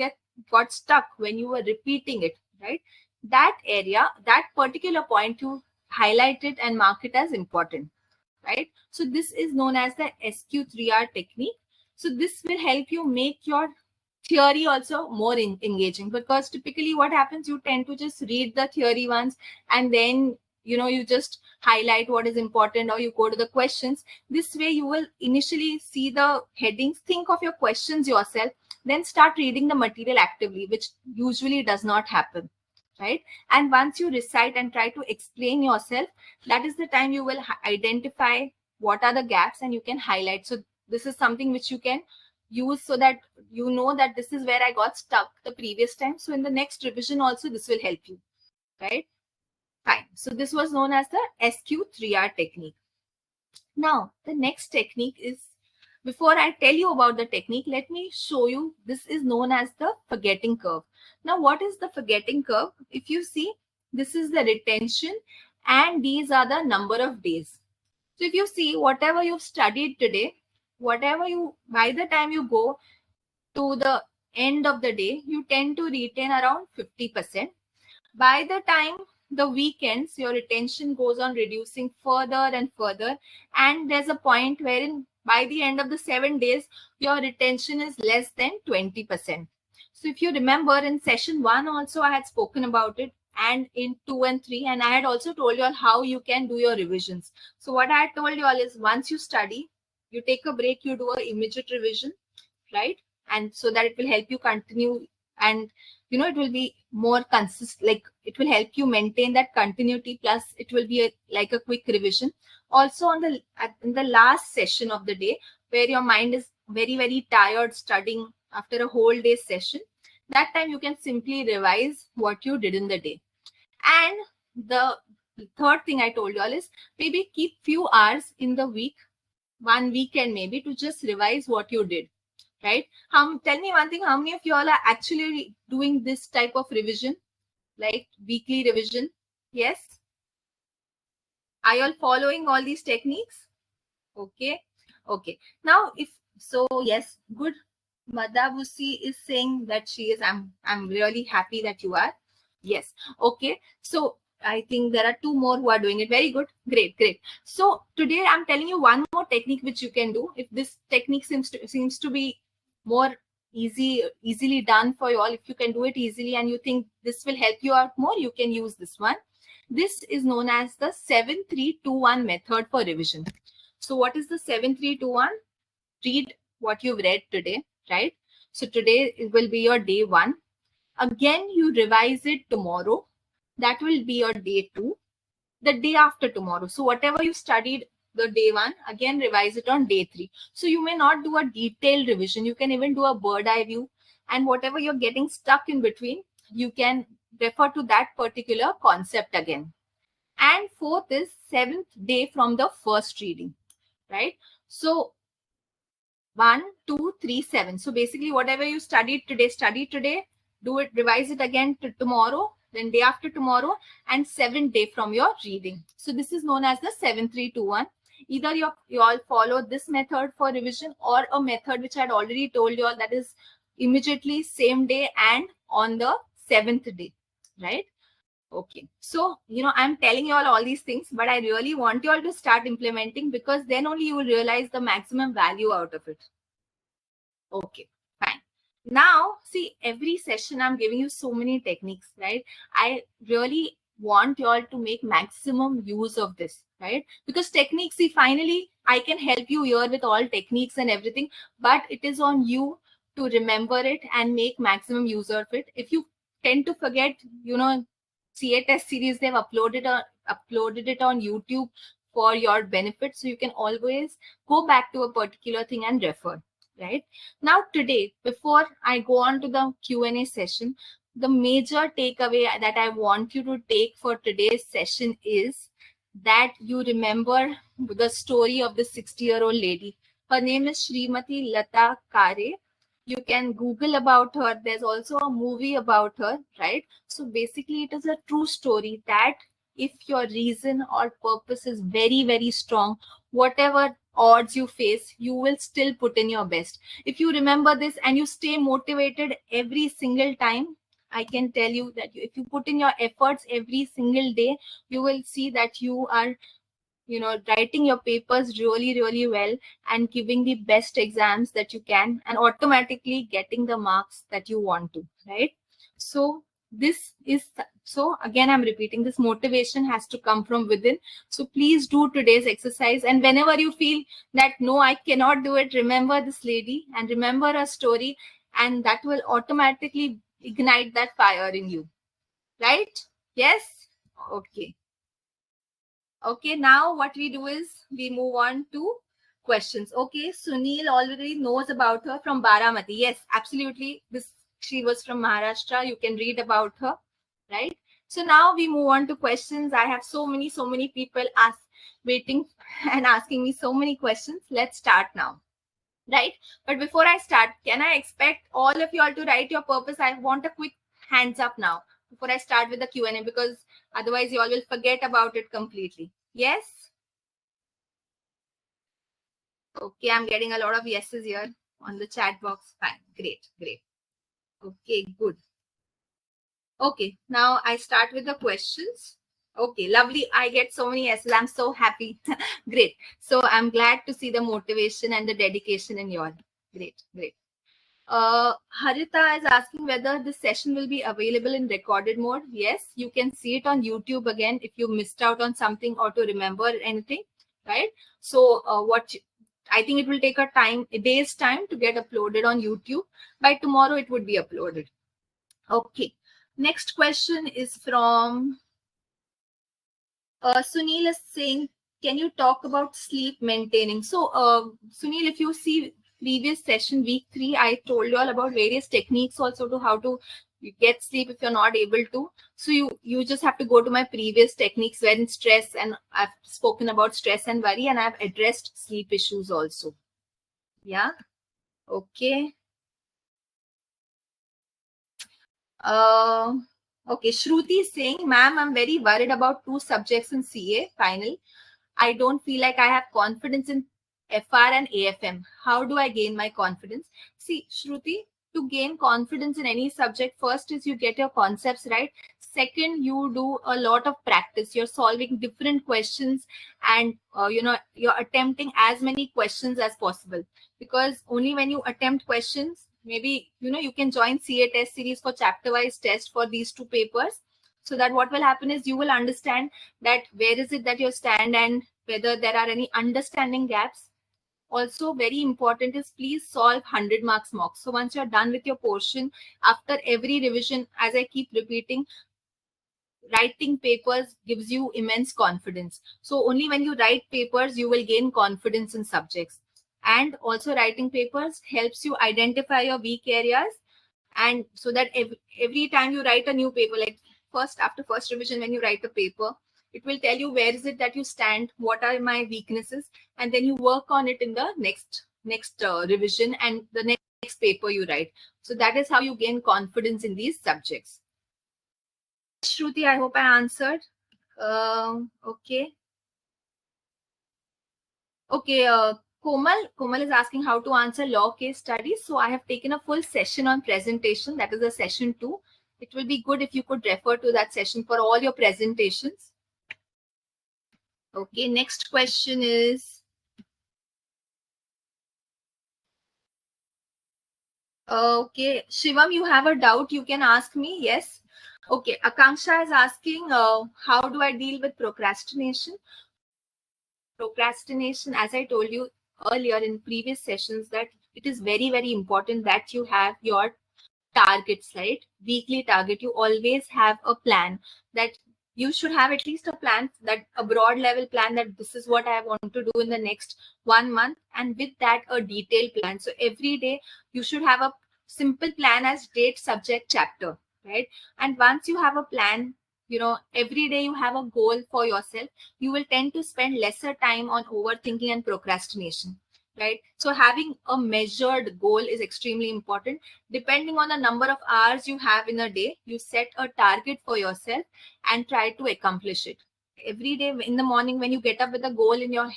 got stuck when you were repeating it, right? That area, that particular point, you highlight it and mark it as important, right? So this is known as the SQ3R technique. So this will help you make your theory also more engaging, because typically what happens, you tend to just read the theory once and then you just highlight what is important or you go to the questions. This way you will initially see the headings, think of your questions yourself, then start reading the material actively, which usually does not happen, right? And once you recite and try to explain yourself, that is the time you will identify what are the gaps and you can highlight. So this is something which you can use so that you know that this is where I got stuck the previous time. So in the next revision also, this will help you, right? Fine. So this was known as the SQ3R technique. Now, the next technique is, before I tell you about the technique, let me show you, this is known as the forgetting curve. Now, what is the forgetting curve? If you see, this is the retention and these are the number of days. So if you see, whatever you've studied today, by the time you go to the end of the day, you tend to retain around 50%. By the time the weekends, your retention goes on reducing further and further. And there's a point wherein by the end of the 7 days, your retention is less than 20%. So if you remember, in session 1 also, I had spoken about it, and in 2 and 3, and I had also told you all how you can do your revisions. So what I had told you all is, once you study, you take a break, you do an immediate revision, right? And so that it will help you continue, and it will be more consistent, like it will help you maintain that continuity, plus it will be like a quick revision. Also in the last session of the day, where your mind is very, very tired studying after a whole day session, that time you can simply revise what you did in the day. And the third thing I told you all is, maybe keep few hours in the week, one weekend maybe, to just revise what you did, right? Tell me one thing, how many of you all are actually doing this type of revision, like weekly revision? Yes? Are you all following all these techniques? Okay. Okay. Now, if so, yes, good. Madabusi is saying that she is. I'm really happy that you are. Yes. Okay. So I think there are two more who are doing it. Very good. Great. Great. So today I'm telling you one more technique which you can do. If this technique seems to be more easily done for you all, if you can do it easily and you think this will help you out more, you can use this one. This is known as the 7-3-2-1 method for revision. So what is the 7-3-2-1? Read what you've read today, right? So today it will be your day 1. Again, you revise it tomorrow. That will be your day 2. The day after tomorrow. So whatever you studied the day 1, again revise it on day 3. So you may not do a detailed revision. You can even do a bird eye view. And whatever you're getting stuck in between, you can refer to that particular concept again. And fourth is 7th day from the first reading, right? So 1, 2, 3, 7. So basically, whatever you study today, do it, revise it again tomorrow, then day after tomorrow, and 7th day from your reading. So this is known as the 7-3-2-1. Either you all follow this method for revision, or a method which I had already told you all, that is immediately same day and on the 7th day, right? Okay. So, I'm telling you all these things, but I really want you all to start implementing, because then only you will realize the maximum value out of it. Okay, fine. Now, see, every session I'm giving you so many techniques, right? I really want you all to make maximum use of this, right? Because techniques, see, finally, I can help you here with all techniques and everything, but it is on you to remember it and make maximum use of it. If you tend to forget, CA test series, they've uploaded it on YouTube for your benefit. So you can always go back to a particular thing and refer, right? Now today, before I go on to the Q&A session, the major takeaway that I want you to take for today's session is that you remember the story of the 60-year-old lady. Her name is Srimati Lata Kare. You can Google about her. There's also a movie about her, right? So basically, it is a true story that if your reason or purpose is very, very strong, whatever odds you face, you will still put in your best. If you remember this and you stay motivated every single time, I can tell you that if you put in your efforts every single day, you will see that you are writing your papers really, really well and giving the best exams that you can and automatically getting the marks that you want to, right? So this is, so again, I'm repeating, this motivation has to come from within. So please do today's exercise. And whenever you feel that, no, I cannot do it, remember this lady and remember her story, and that will automatically ignite that fire in you, right? Yes? Okay. Okay, now what we do is we move on to questions. Okay, Sunil already knows about her from Baramati. Yes, absolutely. She was from Maharashtra. You can read about her, right? So now we move on to questions. I have so many people waiting and asking me so many questions. Let's start now, right? But before I start, can I expect all of you all to write your purpose? I want a quick hands up now before I start with the Q&A, because otherwise you all will forget about it completely. Yes? Okay, I'm getting a lot of yeses here on the chat box. Fine. Great, great. Okay, good. Okay, now I start with the questions. Okay, lovely. I get so many yeses. I'm so happy. Great. So I'm glad to see the motivation and the dedication in you all. Great, great. Harita is asking whether this session will be available in recorded mode. Yes, you can see it on YouTube again if you missed out on something or to remember anything, right? So I think it will take a day's time to get uploaded on YouTube. By tomorrow, it would be uploaded. Okay. Next question is from Sunil is saying, can you talk about sleep maintaining? So, Sunil, if you see previous session, week 3, I told you all about various techniques also to how to get sleep if you're not able to. So you just have to go to my previous techniques when stress, and I've spoken about stress and worry, and I've addressed sleep issues also. Yeah. Okay. Okay. Shruti is saying, ma'am, I'm very worried about 2 subjects in CA final. I don't feel like I have confidence in FR and AFM. How do I gain my confidence? See, Shruti, to gain confidence in any subject, first is you get your concepts right. Second, you do a lot of practice. You're solving different questions, and you're attempting as many questions as possible. Because only when you attempt questions, maybe you can join CA test series for chapter wise test for these 2 papers. So that what will happen is you will understand that where is it that you stand and whether there are any understanding gaps. Also very important is please solve 100 marks mock. So once you're done with your portion, after every revision, as I keep repeating, writing papers gives you immense confidence. So only when you write papers, you will gain confidence in subjects. And also writing papers helps you identify your weak areas, and so that every time you write a new paper, like after first revision, when you write a paper, it will tell you where is it that you stand, what are my weaknesses, and then you work on it in the next revision and the next paper you write. So that is how you gain confidence in these subjects. Shruti, I hope I answered. Okay. Okay, Komal is asking how to answer law case studies. So I have taken a full session on presentation. That is a session 2. It will be good if you could refer to that session for all your presentations. Okay, next question is, Okay, Shivam, you have a doubt, you can ask me. Yes. Okay, Akanksha is asking, how do I deal with procrastination? Procrastination, as I told you earlier in previous sessions, that it is very, very important that you have your targets, right? Weekly target. You always have a plan, that you should have at least a plan, that a broad level plan, that this is what I want to do in the next 1 month, and with that a detailed plan. So every day you should have a simple plan as date, subject, chapter, right? And once you have a plan, every day you have a goal for yourself, you will tend to spend lesser time on overthinking and procrastination, right? So having a measured goal is extremely important. Depending on the number of hours you have in a day, you set a target for yourself and try to accomplish it. Every day in the morning, when you get up with a goal in your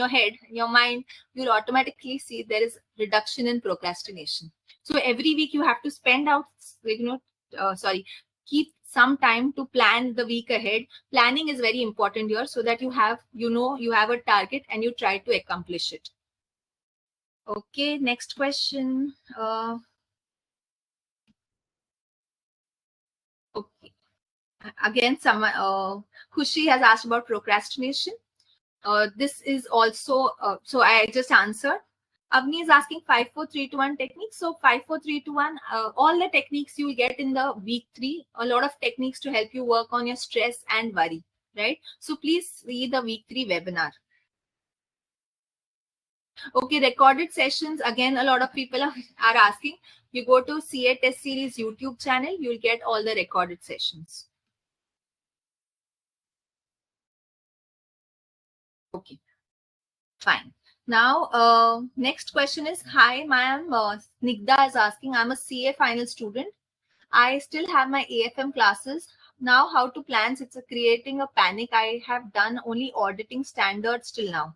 head, in your mind, you'll automatically see there is reduction in procrastination. So every week you have to spend out, sorry, keep some time to plan the week ahead. Planning is very important here, so that you have a target and you try to accomplish it. Okay, next question. Okay. Again, someone, Khushi has asked about procrastination. This is also, so I just answered. Avni is asking 5-4-3-2-1 technique. So 5-4-3-2-1, all the techniques you will get in the week 3, a lot of techniques to help you work on your stress and worry, right? So please see the week 3 webinar. Okay, recorded sessions. Again, a lot of people are asking. You go to CAtestseries YouTube channel, you'll get all the recorded sessions. Okay, fine. Now, next question is, hi, ma'am. Snigdha is asking, I'm a CA final student. I still have my AFM classes. Now, how to plan? It's creating a panic. I have done only auditing standards till now.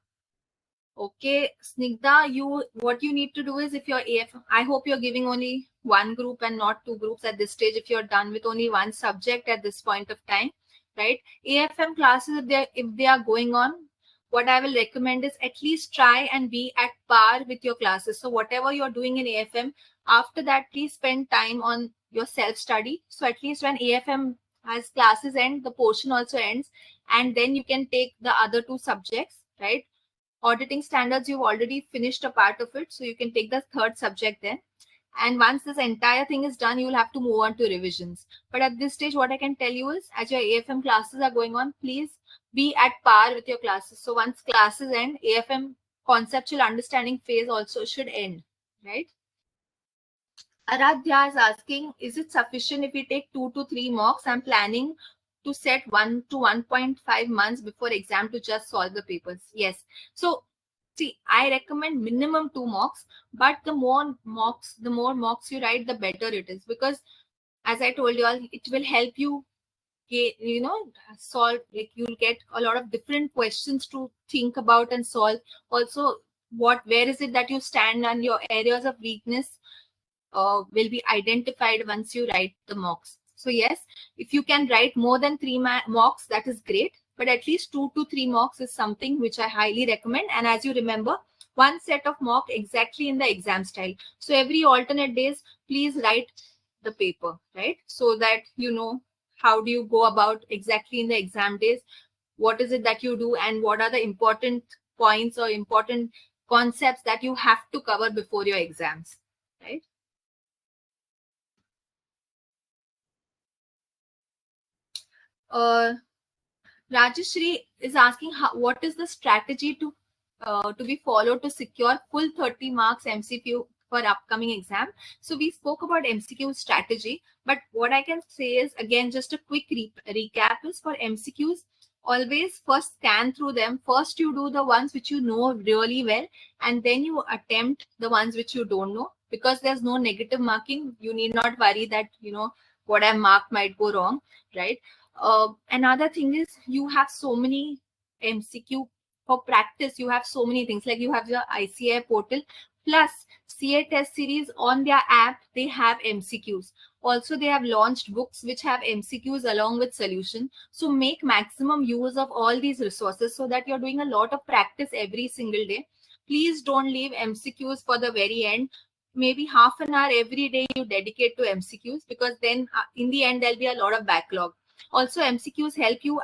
Okay, Snigdha, what you need to do is, if you're AFM, I hope you're giving only one group and not 2 groups at this stage. If you're done with only one subject at this point of time, right? AFM classes, if they are going on, what I will recommend is at least try and be at par with your classes. So whatever you're doing in AFM, after that, please spend time on your self-study. So at least when AFM has classes end, the portion also ends, and then you can take the other 2 subjects, right? Auditing standards, you've already finished a part of it, so you can take the 3rd subject then. And once this entire thing is done, you will have to move on to revisions. But at this stage, what I can tell you is, as your AFM classes are going on, please be at par with your classes. So once classes end, AFM conceptual understanding phase also should end, right? Aradhya is asking, is it sufficient if we take 2 to 3 mocks? I'm planning to set 1 to 1.5 months before exam to just solve the papers. Yes. So, see, I recommend minimum 2 mocks, but the more mocks you write, the better it is, because as I told you all, it will help you solve, like you'll get a lot of different questions to think about and solve. Also, where is it that you stand, and your areas of weakness will be identified once you write the mocks. So yes, if you can write more than 3 mocks, that is great. But at least 2 to 3 mocks is something which I highly recommend. And as you remember, one set of mock exactly in the exam style. So every alternate days, please write the paper, right? So that you know how do you go about exactly in the exam days, what is it that you do, and what are the important points or important concepts that you have to cover before your exams, right? Uh, Rajeshri is asking, what is the strategy to be followed to secure full 30 marks MCQ for upcoming exam. So we spoke about MCQ strategy, but what I can say is, again, just a quick recap is, for MCQs, always first scan through them. First you do the ones which you know really well, and then you attempt the ones which you don't know, because there's no negative marking. You need not worry that what I marked might go wrong, right? Another thing is, you have so many MCQ for practice. You have so many things, like you have your ICI portal, plus CA test series on their app. They have MCQs. Also, they have launched books which have MCQs along with solution. So make maximum use of all these resources, so that you're doing a lot of practice every single day. Please don't leave MCQs for the very end. maybe half an hour every day you dedicate to MCQs, because then in the end there'll be a lot of backlog. Also, MCQs help you,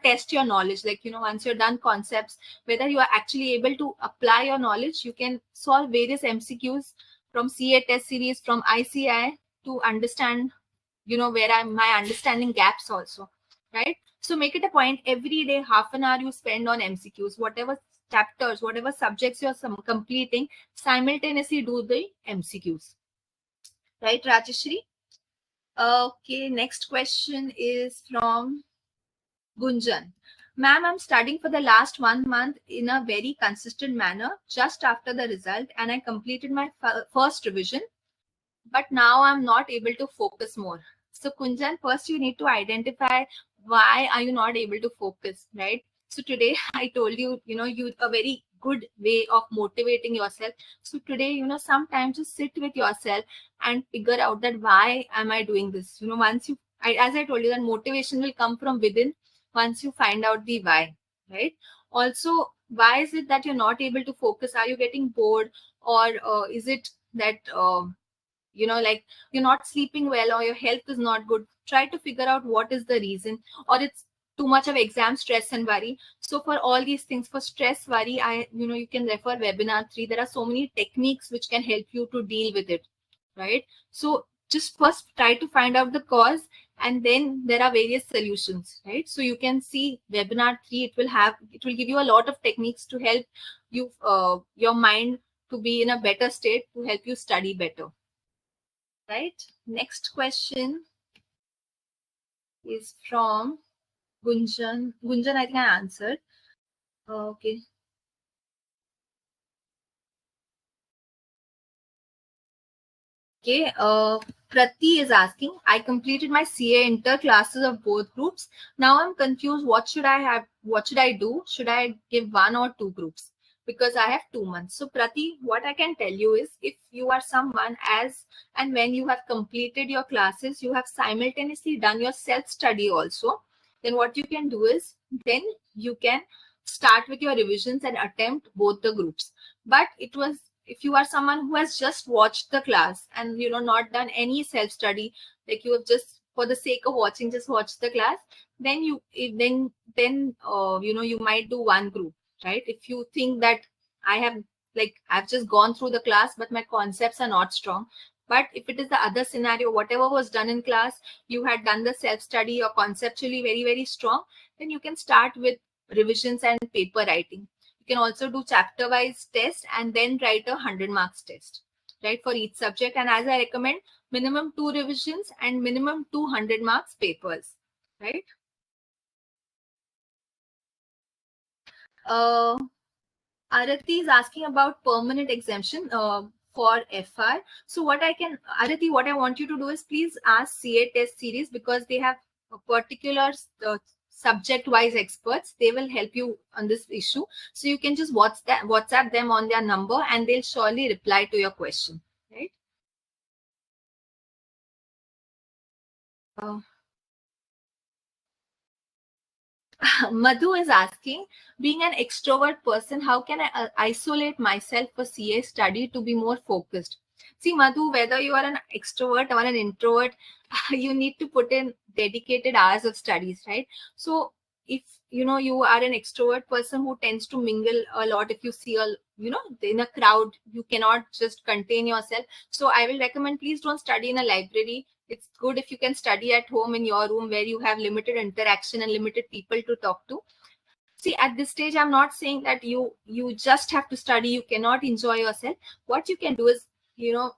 test your knowledge. Like, once you're done concepts, whether you are actually able to apply your knowledge, you can solve various MCQs from CA test series, from ICI, to understand, where my understanding gaps also, right? So make it a point every day, half an hour you spend on MCQs, whatever chapters, whatever subjects you're completing, simultaneously do the MCQs. Right, Rajeshri? Okay, next question is from Gunjan. Ma'am, I'm studying for the last 1 month in a very consistent manner just after the result, and I completed my first revision, but now I'm not able to focus more. So Kunjan, first you need to identify why are you not able to focus, right? So today I told you, you a very good way of motivating yourself. So today, sometimes just sit with yourself and figure out that why am I doing this? Once as I told you, that motivation will come from within once you find out the why, right? Also, why is it that you're not able to focus? Are you getting bored, or is it that like you're not sleeping well, or your health is not good? Try to figure out what is the reason, or it's too much of exam stress and worry. So for all these things, for stress, worry, you can refer webinar 3. There are so many techniques which can help you to deal with it, right? So just first try to find out the cause, and then there are various solutions, right? So you can see webinar 3. It will give you a lot of techniques to help you, your mind, to be in a better state, to help you study better. Right. Next question is from Gunjan. Gunjan, I think I answered. Okay. Okay. Prati is asking, I completed my CA inter classes of both groups. Now I'm confused. What should I have? What should I do? Should I give 1 or 2 groups? Because I have 2 months. So Prati, what I can tell you is, if you are someone, as and when you have completed your classes, you have simultaneously done your self-study also, then what you can do is, then you can start with your revisions and attempt both the groups. But if you are someone who has just watched the class and not done any self study, like you have just for the sake of watching, just watched the class, then you might do 1 group, right? If you think that I've just gone through the class but my concepts are not strong. But if it is the other scenario, whatever was done in class, you had done the self study, or conceptually very, very strong, then you can start with revisions and paper writing. You can also do chapter wise test and then write a 100 marks test, right, for each subject. And as I recommend, minimum 2 revisions and minimum 200 marks papers, right? Arati is asking about permanent exemption for FR. So Arati, what I want you to do is, please ask CA test series, because they have a particular subject-wise experts. They will help you on this issue. So you can just WhatsApp them on their number, and they'll surely reply to your question, right? Madhu is asking, being an extrovert person, how can I isolate myself for CA study to be more focused? See, Madhu, whether you are an extrovert or an introvert, you need to put in dedicated hours of studies, right? So if you are an extrovert person who tends to mingle a lot, if you see in a crowd, you cannot just contain yourself. So I will recommend, please don't study in a library. It's good if you can study at home in your room, where you have limited interaction and limited people to talk to. See, at this stage, I'm not saying that you just have to study, you cannot enjoy yourself. What you can do is, you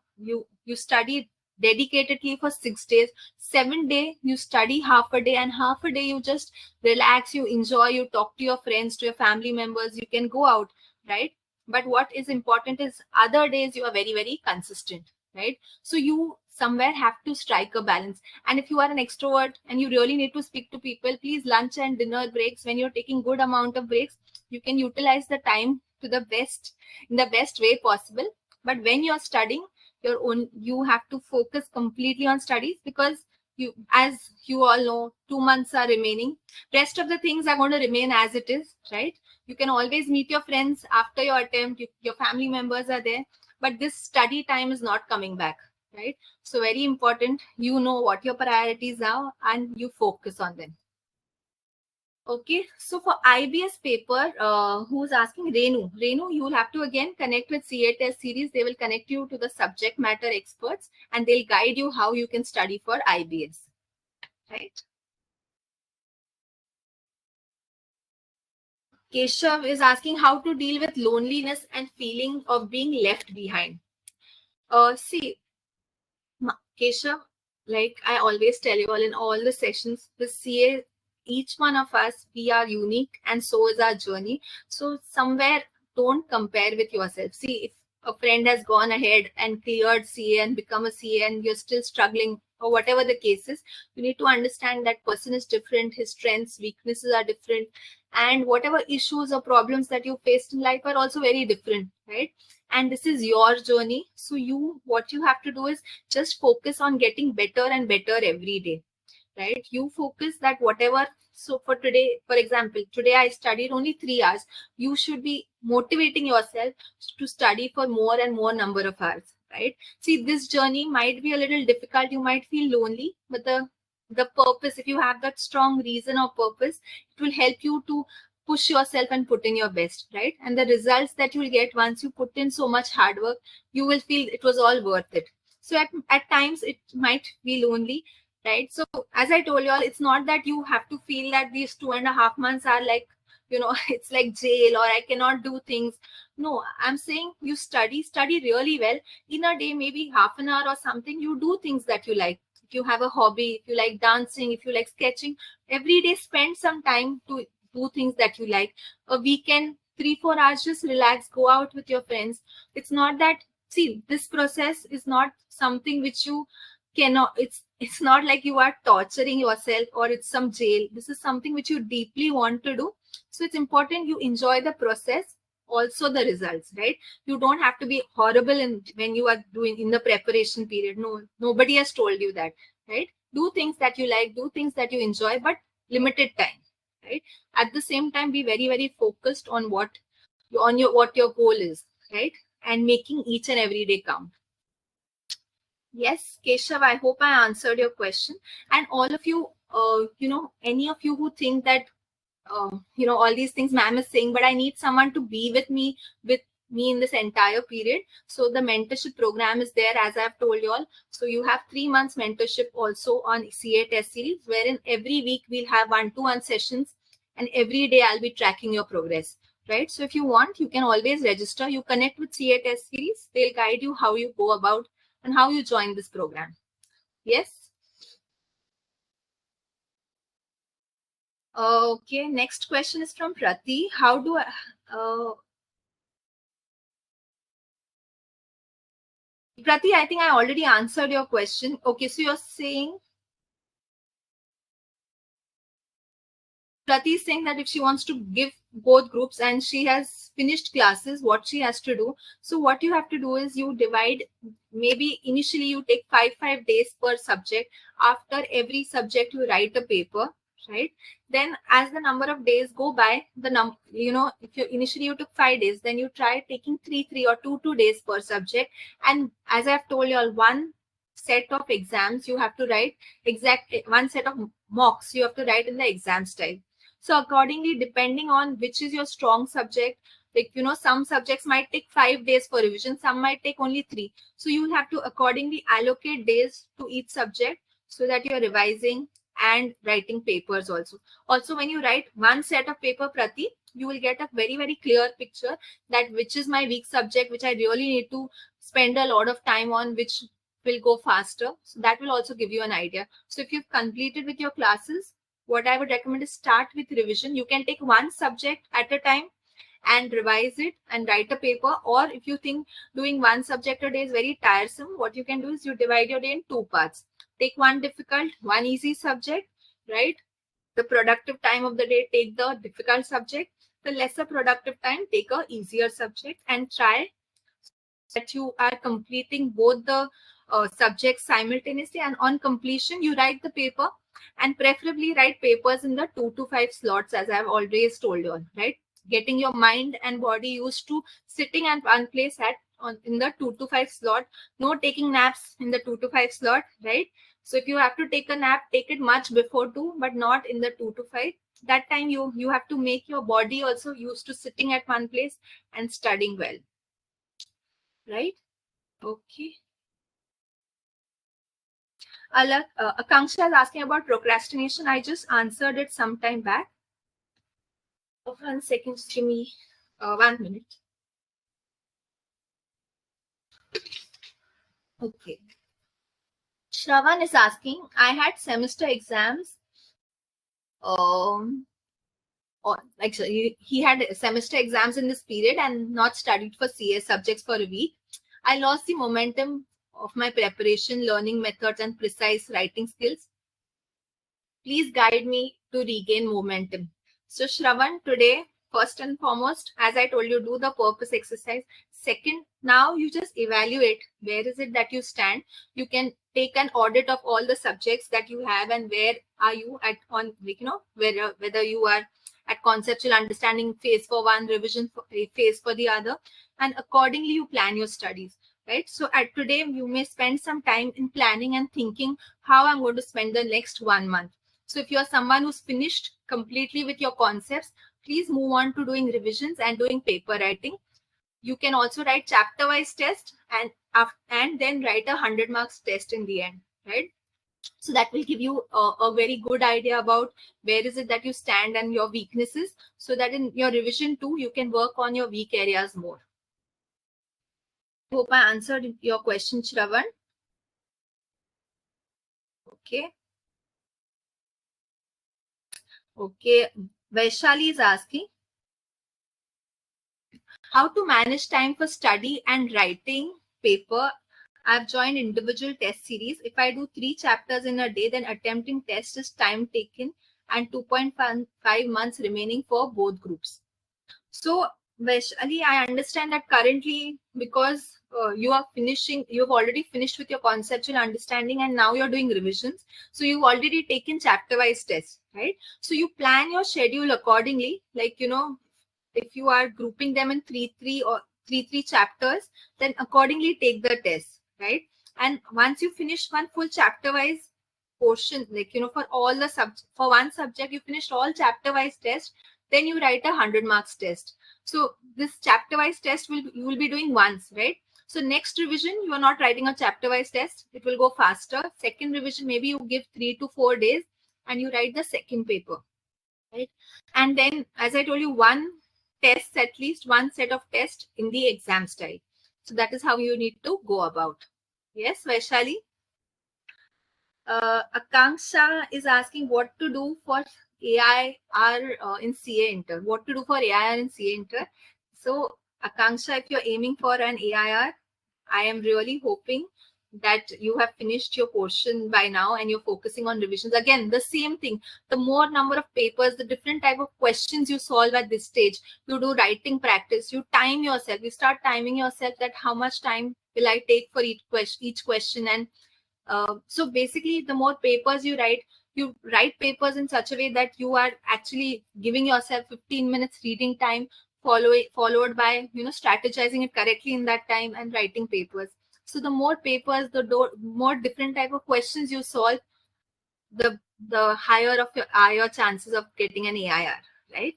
study dedicatedly for 6 days. 7 day you study half a day, and half a day you just relax, you enjoy, you talk to your friends, to your family members, you can go out, right? But what is important is, other days you are very, very consistent, right? So you somewhere have to strike a balance. And if you are an extrovert and you really need to speak to people, please, lunch and dinner breaks, when you're taking good amount of breaks, you can utilize the time to the best, in the best way possible. But when you're studying, you have to focus completely on studies, because as you all know, 2 months are remaining. Rest of the things are going to remain as it is, right? You can always meet your friends after your attempt. Your family members are there. but this study time is not coming back, right? So very important, you know what your priorities are and you focus on them. Okay, so for IBS paper, who's asking? Renu, you will have to again connect with CAtestseries. They will connect you to the subject matter experts and they'll guide you how you can study for IBS, right? Keshav is asking how to deal with loneliness and feeling of being left behind. See, Keshav, like I always tell you all in all the sessions, the CA, each one of us, we are unique and so is our journey. So somewhere don't compare with yourself. See, if a friend has gone ahead and cleared CA and become a CA and you're still struggling or whatever the case is, you need to understand that person is different, his strengths, weaknesses are different, and whatever issues or problems that you faced in life are also very different, right? And this is your journey. So what you have to do is just focus on getting better and better every day, right? You focus that whatever. So for today, for example, today I studied only 3 hours. You should be motivating yourself to study for more and more number of hours, right? See, this journey might be a little difficult, you might feel lonely, but the purpose, if you have that strong reason or purpose, it will help you to push yourself and put in your best, right? And the results that you will get once you put in so much hard work, you will feel it was all worth it. So at times it might be lonely, right? So as I told you all, it's not that you have to feel that these 2.5 months are like, it's like jail or I cannot do things. No, I'm saying you study really well. In a day, maybe half an hour or something, you do things that you like. If you have a hobby, if you like dancing, if you like sketching, every day spend some time to do things that you like. A weekend, 3-4 hours, just relax, go out with your friends. It's not that, see, this process is not something which you cannot, it's not like you are torturing yourself or it's some jail. This is something which you deeply want to do. So it's important you enjoy the process, also the results, right? You don't have to be horrible when you are doing in the preparation period. No, nobody has told you that, right? Do things that you like, do things that you enjoy, but limited time, right? At the same time, be very, very focused on what your goal is, right? And making each and every day count. Yes, Keshav, I hope I answered your question. And all of you, any of you who think that, all these things ma'am is saying, but I need someone to be with me in this entire period. So the mentorship program is there, as I've told you all. So you have 3 months mentorship also on CAtestseries, wherein every week we'll have 1-to-1 sessions and every day I'll be tracking your progress. Right. So if you want, you can always register. You connect with CAtestseries. They'll guide you how you go about and how you join this program. Yes. Okay. Next question is from Prati. How do I? Prati, I think I already answered your question. Okay, so you're saying Prati is saying that if she wants to give both groups and she has finished classes, what she has to do. So what you have to do is you divide, maybe initially you take 5 days per subject. After every subject, you write a paper, right? Then as the number of days go by, if you initially you took 5 days, then you try taking three or 2 days per subject. And as I've told you all, one set of exams you have to write, one set of mocks you have to write in the exam style. So accordingly, depending on which is your strong subject, like, some subjects might take 5 days for revision, some might take only 3. So you have to accordingly allocate days to each subject so that you're revising and writing papers also. Also, when you write one set of paper, Prati, you will get a very, very clear picture that which is my weak subject, which I really need to spend a lot of time on, which will go faster. So that will also give you an idea. So if you've completed with your classes, what I would recommend is start with revision. You can take one subject at a time and revise it and write a paper. Or if you think doing one subject a day is very tiresome, what you can do is you divide your day in 2 parts. Take one difficult, one easy subject, right? The productive time of the day, take the difficult subject. The lesser productive time, take a easier subject and try that you are completing both the subjects simultaneously. And on completion, you write the paper, and preferably write papers in the 2 to 5 slots, as I've always told you, right? Getting your mind and body used to sitting at one place at in the 2 to 5 slot. No taking naps in the 2 to 5 slot, right? So if you have to take a nap, take it much before 2, but not in the 2 to 5. That time you have to make your body also used to sitting at one place and studying well, right? Okay. Akanksha is asking about procrastination. I just answered it some time back. 1 second, give me 1 minute. Okay. Shravan is asking, I had semester exams. Actually, he had semester exams in this period and not studied for CS subjects for a week. I lost the momentum of my preparation, learning methods, and precise writing skills. Please guide me to regain momentum. So, Shravan, today, first and foremost, as I told you, do the purpose exercise. Second, now you just evaluate where is it that you stand. You can take an audit of all the subjects that you have and where are you at on, whether you are at conceptual understanding phase for one, revision phase for the other, and accordingly you plan your studies. Right. So at today, you may spend some time in planning and thinking how I'm going to spend the next 1 month. So if you're someone who's finished completely with your concepts, please move on to doing revisions and doing paper writing. You can also write chapter-wise test and then write a 100 marks test in the end, right? So that will give you a very good idea about where is it that you stand and your weaknesses, so that in your revision too, you can work on your weak areas more. Hope I answered your question, Shravan. Okay. Okay. Vaishali is asking, how to manage time for study and writing paper. I've joined individual test series. If I do 3 chapters in a day, then attempting test is time taken and 2.5 months remaining for both groups. So, Vaishali, I understand that currently, because you've already finished with your conceptual understanding and now you're doing revisions. So you've already taken chapter-wise tests, right? So you plan your schedule accordingly, like, if you are grouping them in three chapters, then accordingly take the test, right? And once you finish one full chapter wise portion, like, for all the for one subject, you finished all chapter wise test, then you write a 100 marks test. So this chapter wise test you will be doing once, right? So next revision, you are not writing a chapter wise test. It will go faster. Second revision, maybe you give 3 to 4 days and you write the second paper, right? And then, as I told you, at least one set of tests in the exam style. So that is how you need to go about. Yes, Vaishali? Akanksha is asking what to do for AIR in CA Inter. What to do for AIR in CA Inter? So, Akanksha, if you're aiming for an AIR, I am really hoping that you have finished your portion by now and you're focusing on revisions. Again, the same thing. The more number of papers, the different type of questions you solve at this stage, you do writing practice, you time yourself, you start timing yourself that how much time will I take for each question. And so basically, the more papers you write papers in such a way that you are actually giving yourself 15 minutes reading time, followed by strategizing it correctly in that time and writing papers. So the more papers, the more different type of questions you solve, the higher your chances of getting an AIR, right?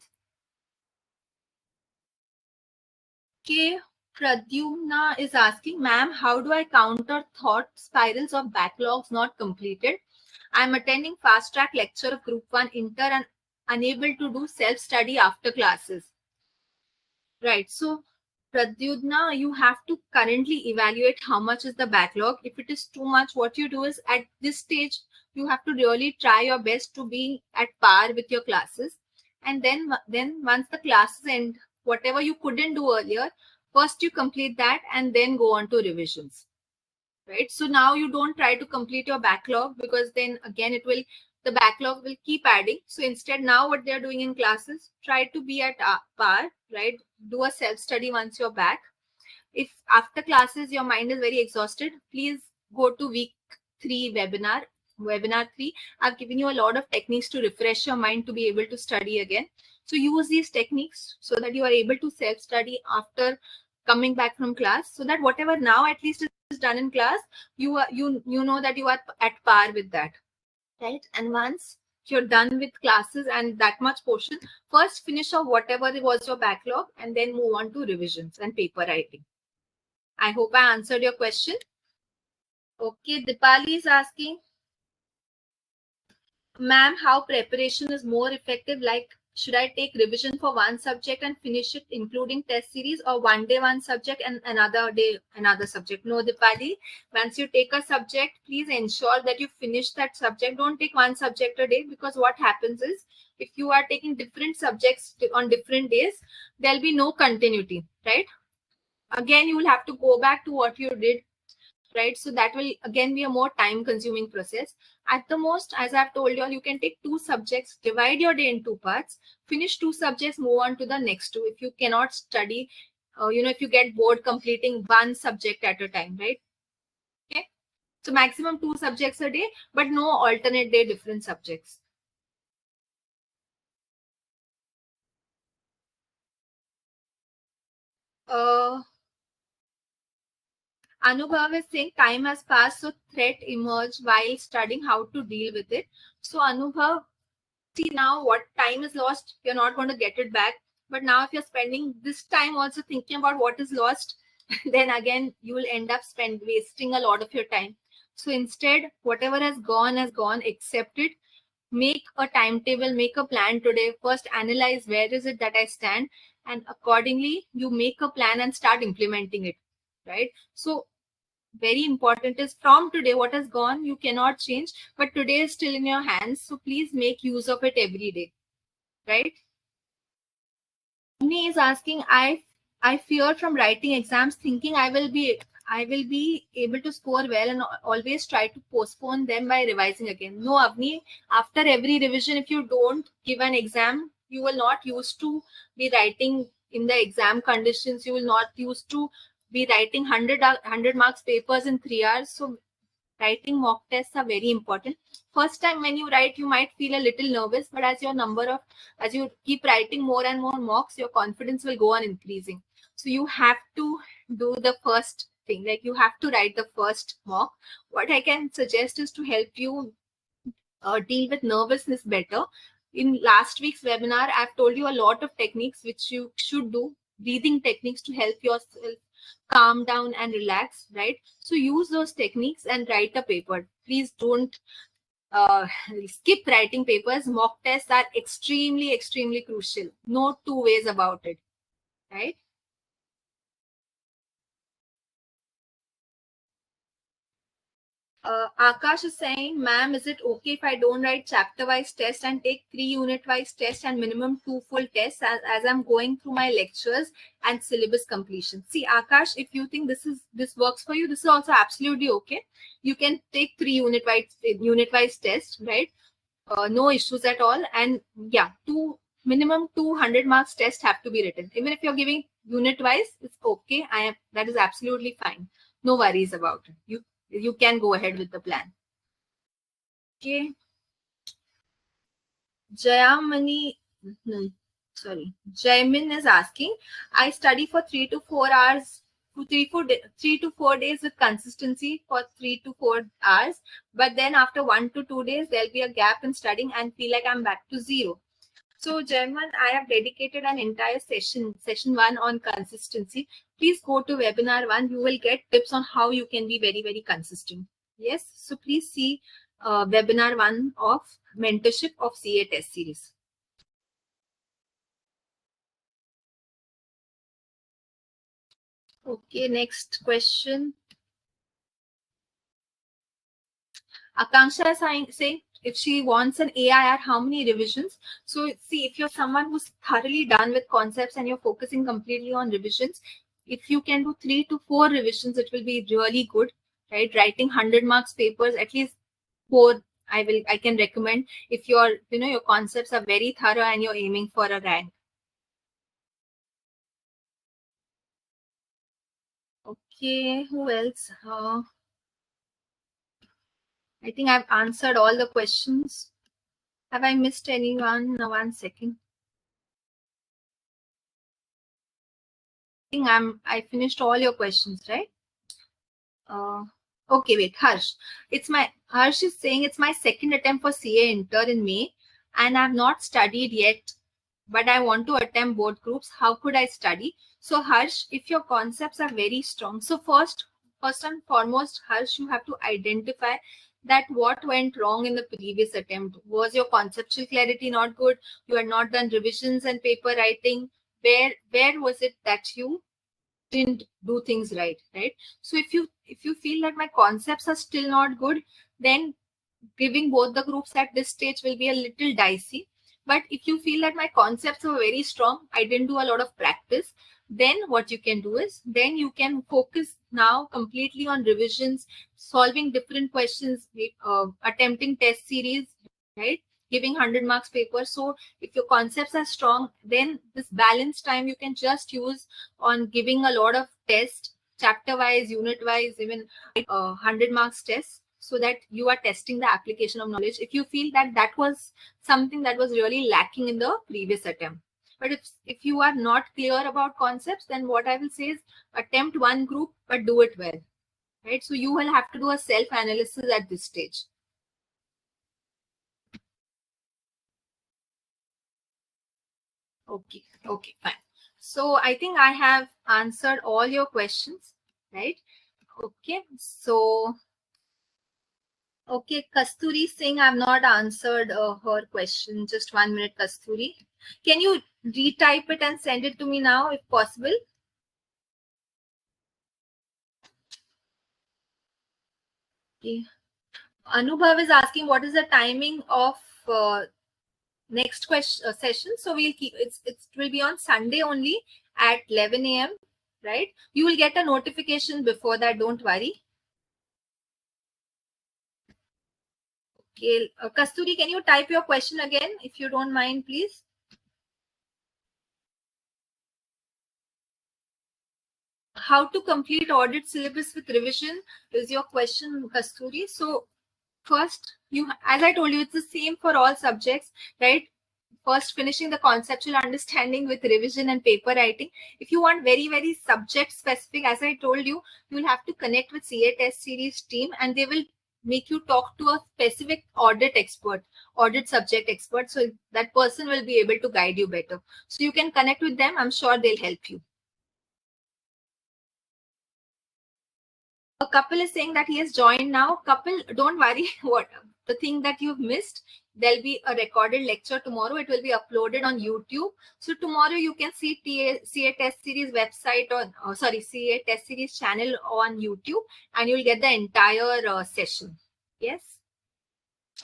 Okay. Pradyumna is asking, ma'am, how do I counter thought spirals of backlogs not completed? I'm attending fast track lecture of Group 1 Inter and unable to do self-study after classes. Right. So, Pradyumna, you have to currently evaluate how much is the backlog. If it is too much, what you do is at this stage, you have to really try your best to be at par with your classes. And then once the classes end, whatever you couldn't do earlier, first you complete that and then go on to revisions. Right. So now you don't try to complete your backlog, because then again the backlog will keep adding. So instead, now what they're doing in classes, try to be at par, right? Do a self-study once you're back. If after classes your mind is very exhausted, please go to week 3 webinar 3. I've given you a lot of techniques to refresh your mind to be able to study again. So use these techniques so that you are able to self-study after coming back from class, so that whatever now at least is done in class, you know that you are at par with that, right? And once you're done with classes and that much portion, first finish off whatever was your backlog and then move on to revisions and paper writing. I hope I answered your question. Okay, Dipali is asking, ma'am, how preparation is more effective? Like, should I take revision for one subject and finish it, including test series, or one day one subject and another day another subject? No, Dipali. Once you take a subject, please ensure that you finish that subject. Don't take one subject a day, because what happens is, if you are taking different subjects on different days, there'll be no continuity, right? Again, you will have to go back to what you did, right? So that will again be a more time consuming process. At the most, as I've told you all, you can take two subjects, divide your day in two parts, finish two subjects, move on to the next two. If you cannot study, if you get bored completing one subject at a time, right? Okay. So maximum two subjects a day, but no alternate day different subjects. Anubhav is saying time has passed, so threat emerged while studying how to deal with it. So Anubhav, see, now what time is lost, you're not going to get it back. But now if you're spending this time also thinking about what is lost, then again you will end up wasting a lot of your time. So instead, whatever has gone, accept it. Make a timetable, make a plan today. First analyze where is it that I stand, and accordingly you make a plan and start implementing it, right? So very important is, from today, what has gone you cannot change, but today is still in your hands, so please make use of it every day, right? Me is asking, I fear from writing exams, thinking I will be able to score well, and always try to postpone them by revising again. No, Avni, after every revision, if you don't give an exam, you will not used to be writing in the exam conditions. You will not used to be writing 100 marks papers in 3 hours. So writing mock tests are very important. First time when you write, you might feel a little nervous, but as you keep writing more and more mocks, your confidence will go on increasing. So you have to do the first thing, like you have to write the first mock. What I can suggest is to help you deal with nervousness better. In last week's webinar, I've told you a lot of techniques which you should do, breathing techniques to help yourself calm down and relax, right? So use those techniques and write a paper. Please don't uh, skip writing papers. Mock tests are extremely, extremely crucial. No two ways about it, right? Akash is saying, ma'am, is it okay if I don't write chapter-wise test and take 3 unit-wise tests and minimum 2 full tests as I'm going through my lectures and syllabus completion? See, Akash, if you think this works for you, this is also absolutely okay. You can take 3 unit-wise tests, right? No issues at all. And yeah, minimum 200 marks test have to be written. Even if you're giving unit-wise, it's okay. That is absolutely fine. No worries about it. You can go ahead with the plan. Okay. Jayamani, no, sorry. Jaimin is asking, I study for 3 to 4 hours, 3 to 4 days with consistency for 3 to 4 hours. But then after 1 to 2 days, there'll be a gap in studying and feel like I'm back to zero. So, Jaimin, I have dedicated an entire session 1 on consistency. Please go to webinar 1. You will get tips on how you can be very, very consistent. Yes. So please see webinar 1 of mentorship of CA test series. Okay, next question. Akanksha is saying, if she wants an AIR, how many revisions? So see, if you're someone who's thoroughly done with concepts and you're focusing completely on revisions, if you can do 3 to 4 revisions, it will be really good, right? Writing 100 marks papers, at least 4, I can recommend if your concepts are very thorough and you're aiming for a rank. Okay, who else? I think I've answered all the questions. Have I missed anyone? No, 1 second. I finished all your questions, right? Okay, wait, Harsh is saying it's my second attempt for CA Inter in May, and I've not studied yet, but I want to attempt both groups. How could I study? So Harsh, if your concepts are very strong, so first and foremost, Harsh, you have to identify that what went wrong in the previous attempt. Was your conceptual clarity not good? You had not done revisions and paper writing. Where was it that you didn't do things right? So if you feel that my concepts are still not good, then giving both the groups at this stage will be a little dicey. But if you feel that my concepts were very strong, I didn't do a lot of practice, then what you can do is then you can focus now completely on revisions, solving different questions, attempting test series, right? Giving 100 marks paper. So if your concepts are strong, then this balanced time you can just use on giving a lot of tests, chapter wise, unit wise, even 100 marks tests, so that you are testing the application of knowledge if you feel that that was something that was really lacking in the previous attempt. But if you are not clear about concepts, then what I will say is attempt one group but do it well, right? So you will have to do a self analysis at this stage. Okay, fine. So I think I have answered all your questions, right? Okay, so okay, Kasturi Singh, I've not answered her question. Just 1 minute, Kasturi. Can you retype it and send it to me now, if possible? Okay. Anubhav is asking what is the timing of next question session. So we'll keep it will be on Sunday only at 11 a.m. Right? You will get a notification before that. Don't worry. Okay, Kasturi, can you type your question again, if you don't mind, please? How to complete audit syllabus with revision is your question, Kasturi. So first, as I told you, it's the same for all subjects, right? First, finishing the conceptual understanding with revision and paper writing. If you want very, very subject specific, as I told you, you'll have to connect with CA Test Series team, and they will make you talk to a specific audit subject expert. So that person will be able to guide you better. So you can connect with them. I'm sure they'll help you. A couple is saying that he has joined now. Couple, don't worry. What the thing that you've missed, there'll be a recorded lecture tomorrow. It will be uploaded on YouTube. So tomorrow you can see CA Test Series website on CA Test Series channel on YouTube, and you'll get the entire session. Yes,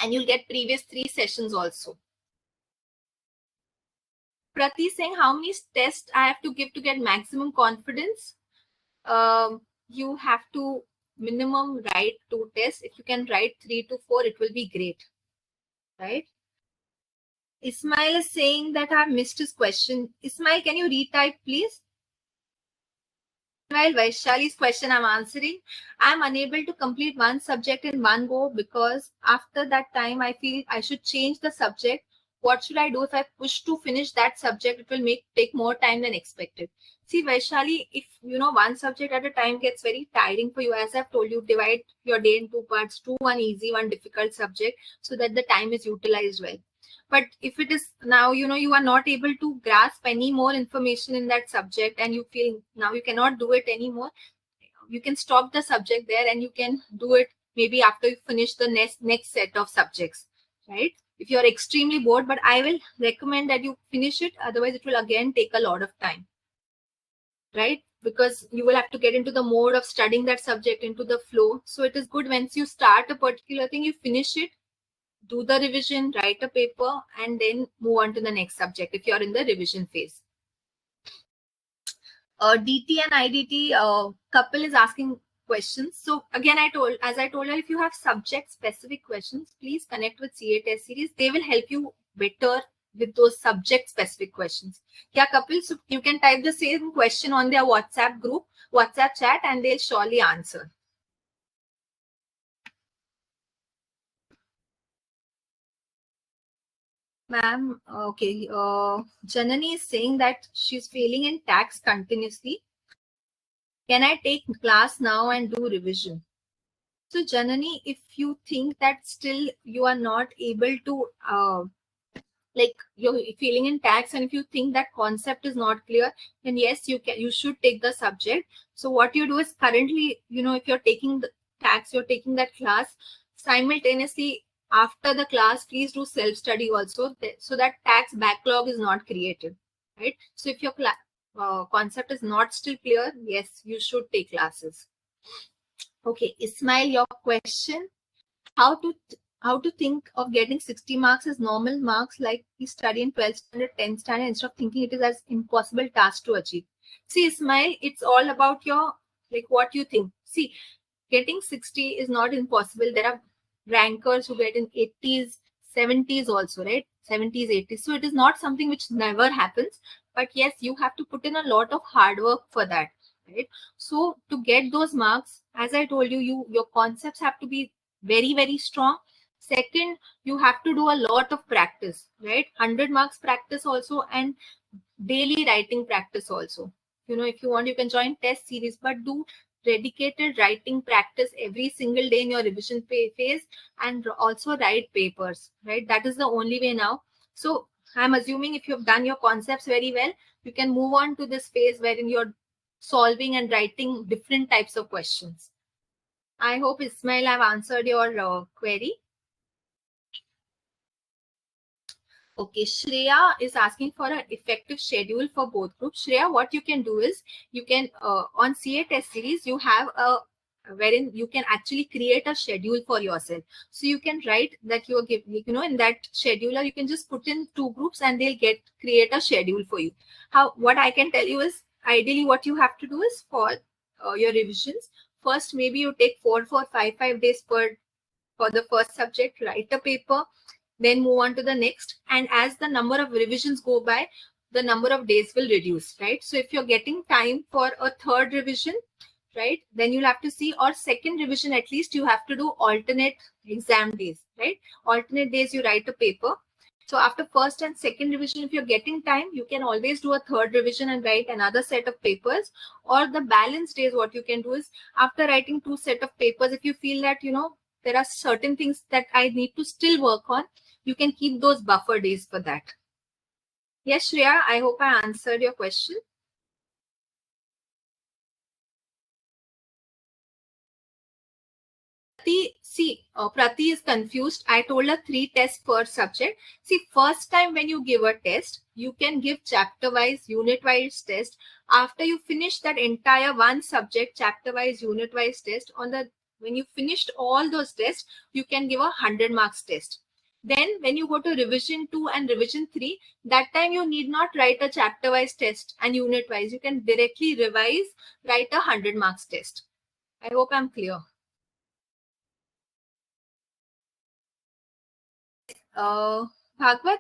and you'll get previous 3 sessions also. Prati saying how many tests I have to give to get maximum confidence. You have to minimum write 2 tests. If you can write 3 to 4, it will be great, right? Ismail is saying that I've missed his question. Ismail, can you retype, please? While Vaishali's question I'm answering, I'm unable to complete one subject in one go because after that time I feel I should change the subject. What should I do? If I push to finish that subject, it will take more time than expected. See, Vaishali, if you know one subject at a time gets very tiring for you, as I've told you, divide your day in 2 parts, do one easy, one difficult subject, so that the time is utilized well. But if it is now, you are not able to grasp any more information in that subject, and you feel now you cannot do it anymore, you can stop the subject there and you can do it maybe after you finish the next set of subjects, right? If you're extremely bored, but I will recommend that you finish it, otherwise it will again take a lot of time, right? Because you will have to get into the mode of studying that subject, into the flow. So it is good once you start a particular thing, you finish it, do the revision, write a paper, and then move on to the next subject if you're in the revision phase. DT and IDT couple is asking questions. So again, as I told you, if you have subject specific questions, please connect with CA Test Series. They will help you better with those subject specific questions. Yeah, couple, so you can type the same question on their WhatsApp chat, and they'll surely answer. Ma'am, okay. Janani is saying that she's failing in tax continuously. Can I take class now and do revision? So Janani, if you think that still you are not able to like you're feeling in tax, and if you think that concept is not clear, then yes, you should take the subject. So what you do is, currently, if you're taking the tax, you're taking that class simultaneously. After the class, please do self study also, so that tax backlog is not created, right? So if your concept is not still clear, yes, you should take classes. Okay, Ismail, your question: how to think of getting 60 marks as normal marks, like we study in 12th standard, 10th standard, instead of thinking it is as impossible task to achieve? See, Ismail, it's all about your, like, what you think. See, getting 60 is not impossible. There are rankers who get in 80s, 70s also, right? 70s, 80s. So it is not something which never happens. But yes, you have to put in a lot of hard work for that, right? So to get those marks, as I told you, your concepts have to be very, very strong. Second, you have to do a lot of practice, right? 100 marks practice also, and daily writing practice also. If you want, you can join test series, but do dedicated writing practice every single day in your revision phase, and also write papers, right? That is the only way now. So I'm assuming if you've done your concepts very well, you can move on to this phase wherein you're solving and writing different types of questions. I hope, Ismail, I've answered your query. Okay, Shreya is asking for an effective schedule for both groups. Shreya, what you can do is, you can on CAtestseries, you have a wherein you can actually create a schedule for yourself. So you can write that you are giving, in that scheduler, you can just put in 2 groups and they'll create a schedule for you. What I can tell you is, ideally what you have to do is, for your revisions, first maybe you take 5 days for the first subject, write a paper, then move on to the next. And as the number of revisions go by, the number of days will reduce, right? So if you're getting time for a third revision, right, then you'll have to see, or second revision, at least you have to do alternate exam days, right? Alternate days you write a paper. So after first and second revision, if you're getting time, you can always do a third revision and write another set of papers. Or the balance days, what you can do is, after writing 2 set of papers, if you feel that, there are certain things that I need to still work on, you can keep those buffer days for that. Yes, Shreya, I hope I answered your question. Prati is confused. I told her 3 tests per subject. See, first time when you give a test, you can give chapter-wise, unit-wise test. After you finish that entire one subject, chapter-wise, unit-wise test, when you finished all those tests, you can give a 100 marks test. Then when you go to revision 2 and revision 3, that time you need not write a chapter-wise test and unit-wise. You can directly revise, write a 100 marks test. I hope I'm clear. Bhagwat,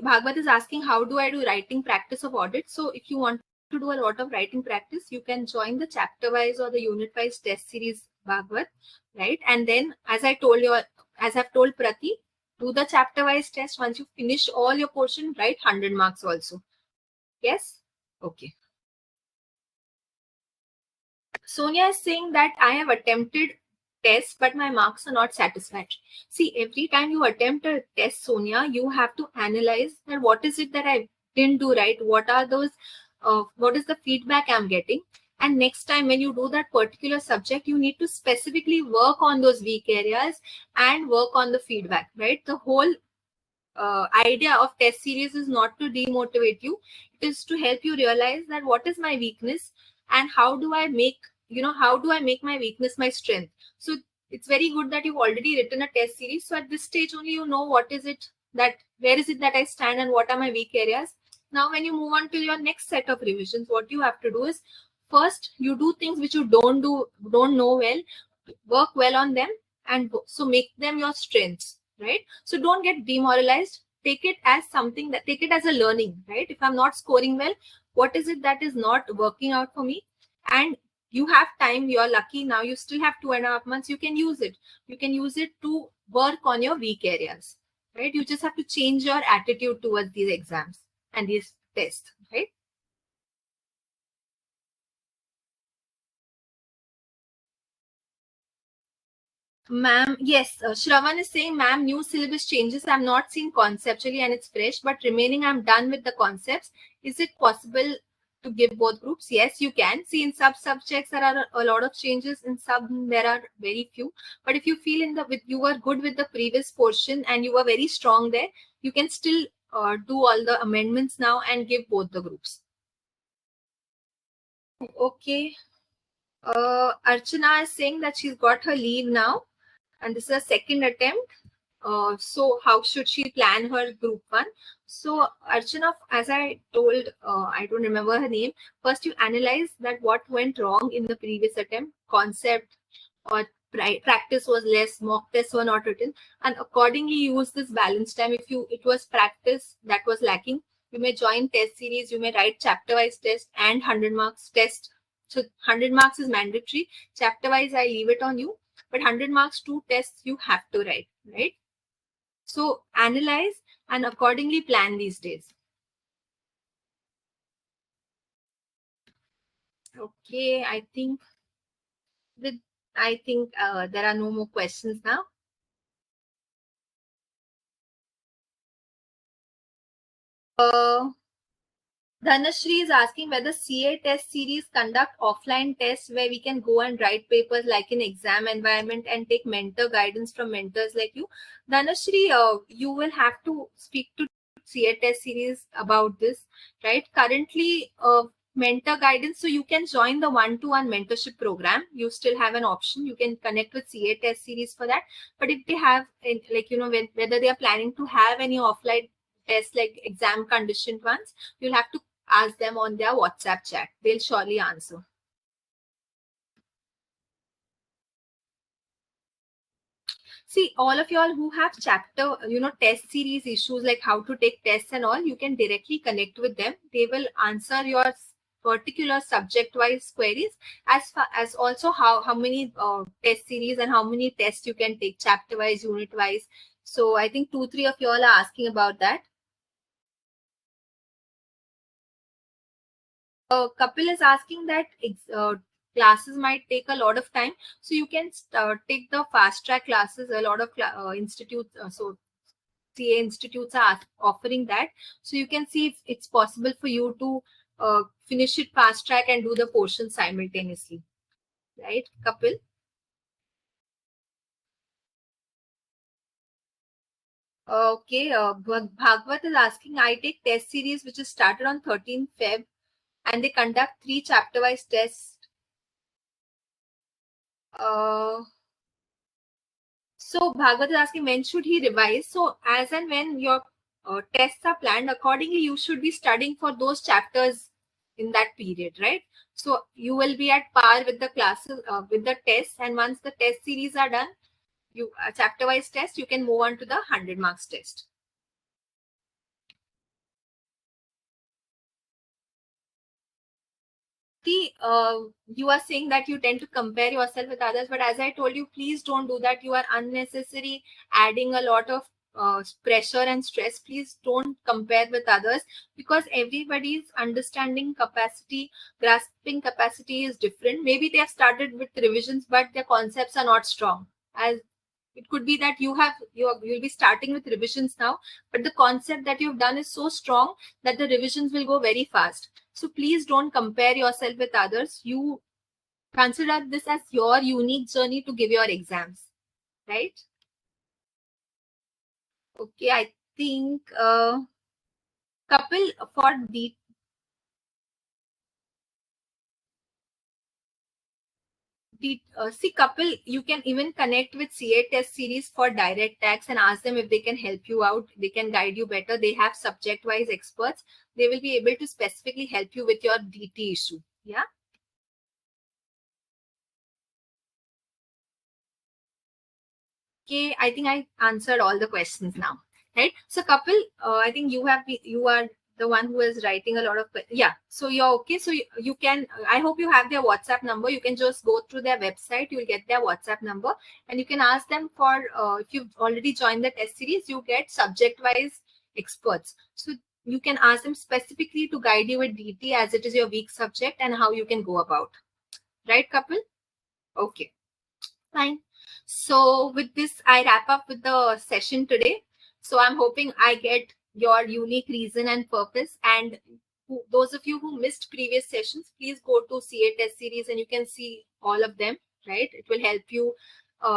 Bhagwat is asking, how do I do writing practice of audit? So if you want to do a lot of writing practice, you can join the chapter wise or the unit wise test series, Bhagwat, right? And then, as I've told Prati, do the chapter wise test. Once you finish all your portion, write 100 marks also. Yes? Okay. Sonia is saying that I have attempted tests, but my marks are not satisfactory. See, every time you attempt a test, Sonia, you have to analyze that what is it that I didn't do right? What is the feedback I'm getting? And next time when you do that particular subject, you need to specifically work on those weak areas and work on the feedback, right? The whole idea of test series is not to demotivate you. It is to help you realize that what is my weakness and how do I make my weakness my strength. So it's very good that you've already written a test series. So at this stage only you know where is it that I stand and what are my weak areas. Now when you move on to your next set of revisions, what you have to do is, first you do things which you don't know well, work well on them, and so make them your strengths, right? So don't get demoralized. Take it as a learning, right? If I'm not scoring well, what is it that is not working out for me? And you have time, you're lucky now, you still have 2.5 months. You can use it to work on your weak areas, right? You just have to change your attitude towards these exams and these tests, right? Ma'am, yes, Shravan is saying, ma'am, new syllabus changes. I'm not seeing conceptually and it's fresh, but remaining, I'm done with the concepts. Is it possible to give both groups? Yes, you can. See, in subjects there are a lot of changes. In some, there are very few. But if you feel you were good with the previous portion and you were very strong there, you can still do all the amendments now and give both the groups. Okay. Archana is saying that she's got her leave now, and this is a second attempt. So how should she plan her group one? So Archana, as I told, I don't remember her name. First, you analyze that what went wrong in the previous attempt, concept or practice was less, mock tests were not written, and accordingly use this balance time. If it was practice that was lacking, you may join test series, you may write chapter wise test and 100 marks test. So 100 marks is mandatory. Chapter wise, I leave it on you, but 100 marks, 2 tests you have to write, right? So analyze and accordingly plan these days. Okay, I think there are no more questions now. Dhanashri is asking whether CA test series conduct offline tests where we can go and write papers like in exam environment and take mentor guidance from mentors like you. Dhanashri, you will have to speak to CA test series about this, right? Currently, mentor guidance, so you can join the one-to-one mentorship program. You still have an option. You can connect with CA test series for that. But if they have, whether they are planning to have any offline tests like exam conditioned ones, you'll have to ask them on their WhatsApp chat. They'll surely answer. See, all of y'all who have chapter, test series issues like how to take tests and all, you can directly connect with them. They will answer your particular subject-wise queries, as far as also how many test series and how many tests you can take chapter-wise, unit-wise. So I think 2-3 of y'all are asking about that. Kapil is asking that classes might take a lot of time, so you can take the fast track classes. A lot of institutes, so CA institutes are offering that, so you can see if it's possible for you to finish it fast track and do the portion simultaneously, right, Kapil? Okay, Bhagwat is asking, I take test series which is started on 13th Feb and they conduct 3 chapter wise tests. So Bhagwat is asking, when should he revise? So as and when your tests are planned, accordingly you should be studying for those chapters in that period, right? So you will be at par with the classes, with the tests, and once the test series are done, you chapter wise test, you can move on to the 100 marks test. You are saying that you tend to compare yourself with others, but as I told you, please don't do that. You are unnecessary adding a lot of pressure and stress. Please don't compare with others, because everybody's understanding capacity, grasping capacity is different. Maybe they have started with revisions, but their concepts are not strong. As it could be that you'll be starting with revisions now, but the concept that you've done is so strong that the revisions will go very fast. So please don't compare yourself with others. You consider this as your unique journey to give your exams, right? Okay, I think Kapil, for the see, Kapil, you can even connect with CA test series for direct tax and ask them if they can help you out. They can guide you better. They have subject wise experts. They will be able to specifically help you with your DT issue. Yeah. Okay, I think I answered all the questions now, right? So Kapil, I think you are the one who is writing a lot of yeah. So you're okay. So you can. I hope you have their WhatsApp number. You can just go through their website. You'll get their WhatsApp number, and you can ask them for if you've already joined the test series, you get subject wise experts. So you can ask them specifically to guide you with DT as it is your weak subject and how you can go about. Right, Kapil? Okay, fine. So with this, I wrap up with the session today. So I'm hoping I get your unique reason and purpose. And those of you who missed previous sessions, please go to CAtestseries and you can see all of them, right? It will help you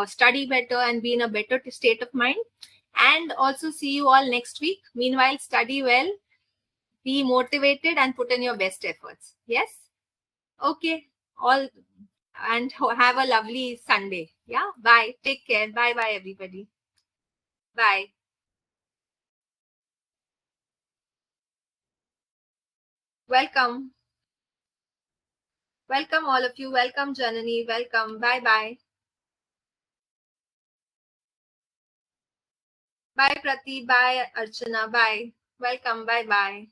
study better and be in a better state of mind. And also see you all next week. Meanwhile, study well, be motivated, and put in your best efforts. Yes? Okay. All, and have a lovely Sunday. Yeah. Bye. Take care. Bye bye, everybody. Bye. Welcome. Welcome, all of you. Welcome, Janani. Welcome. Bye bye. Bye, Prati. Bye, Archana. Bye. Welcome. Bye bye.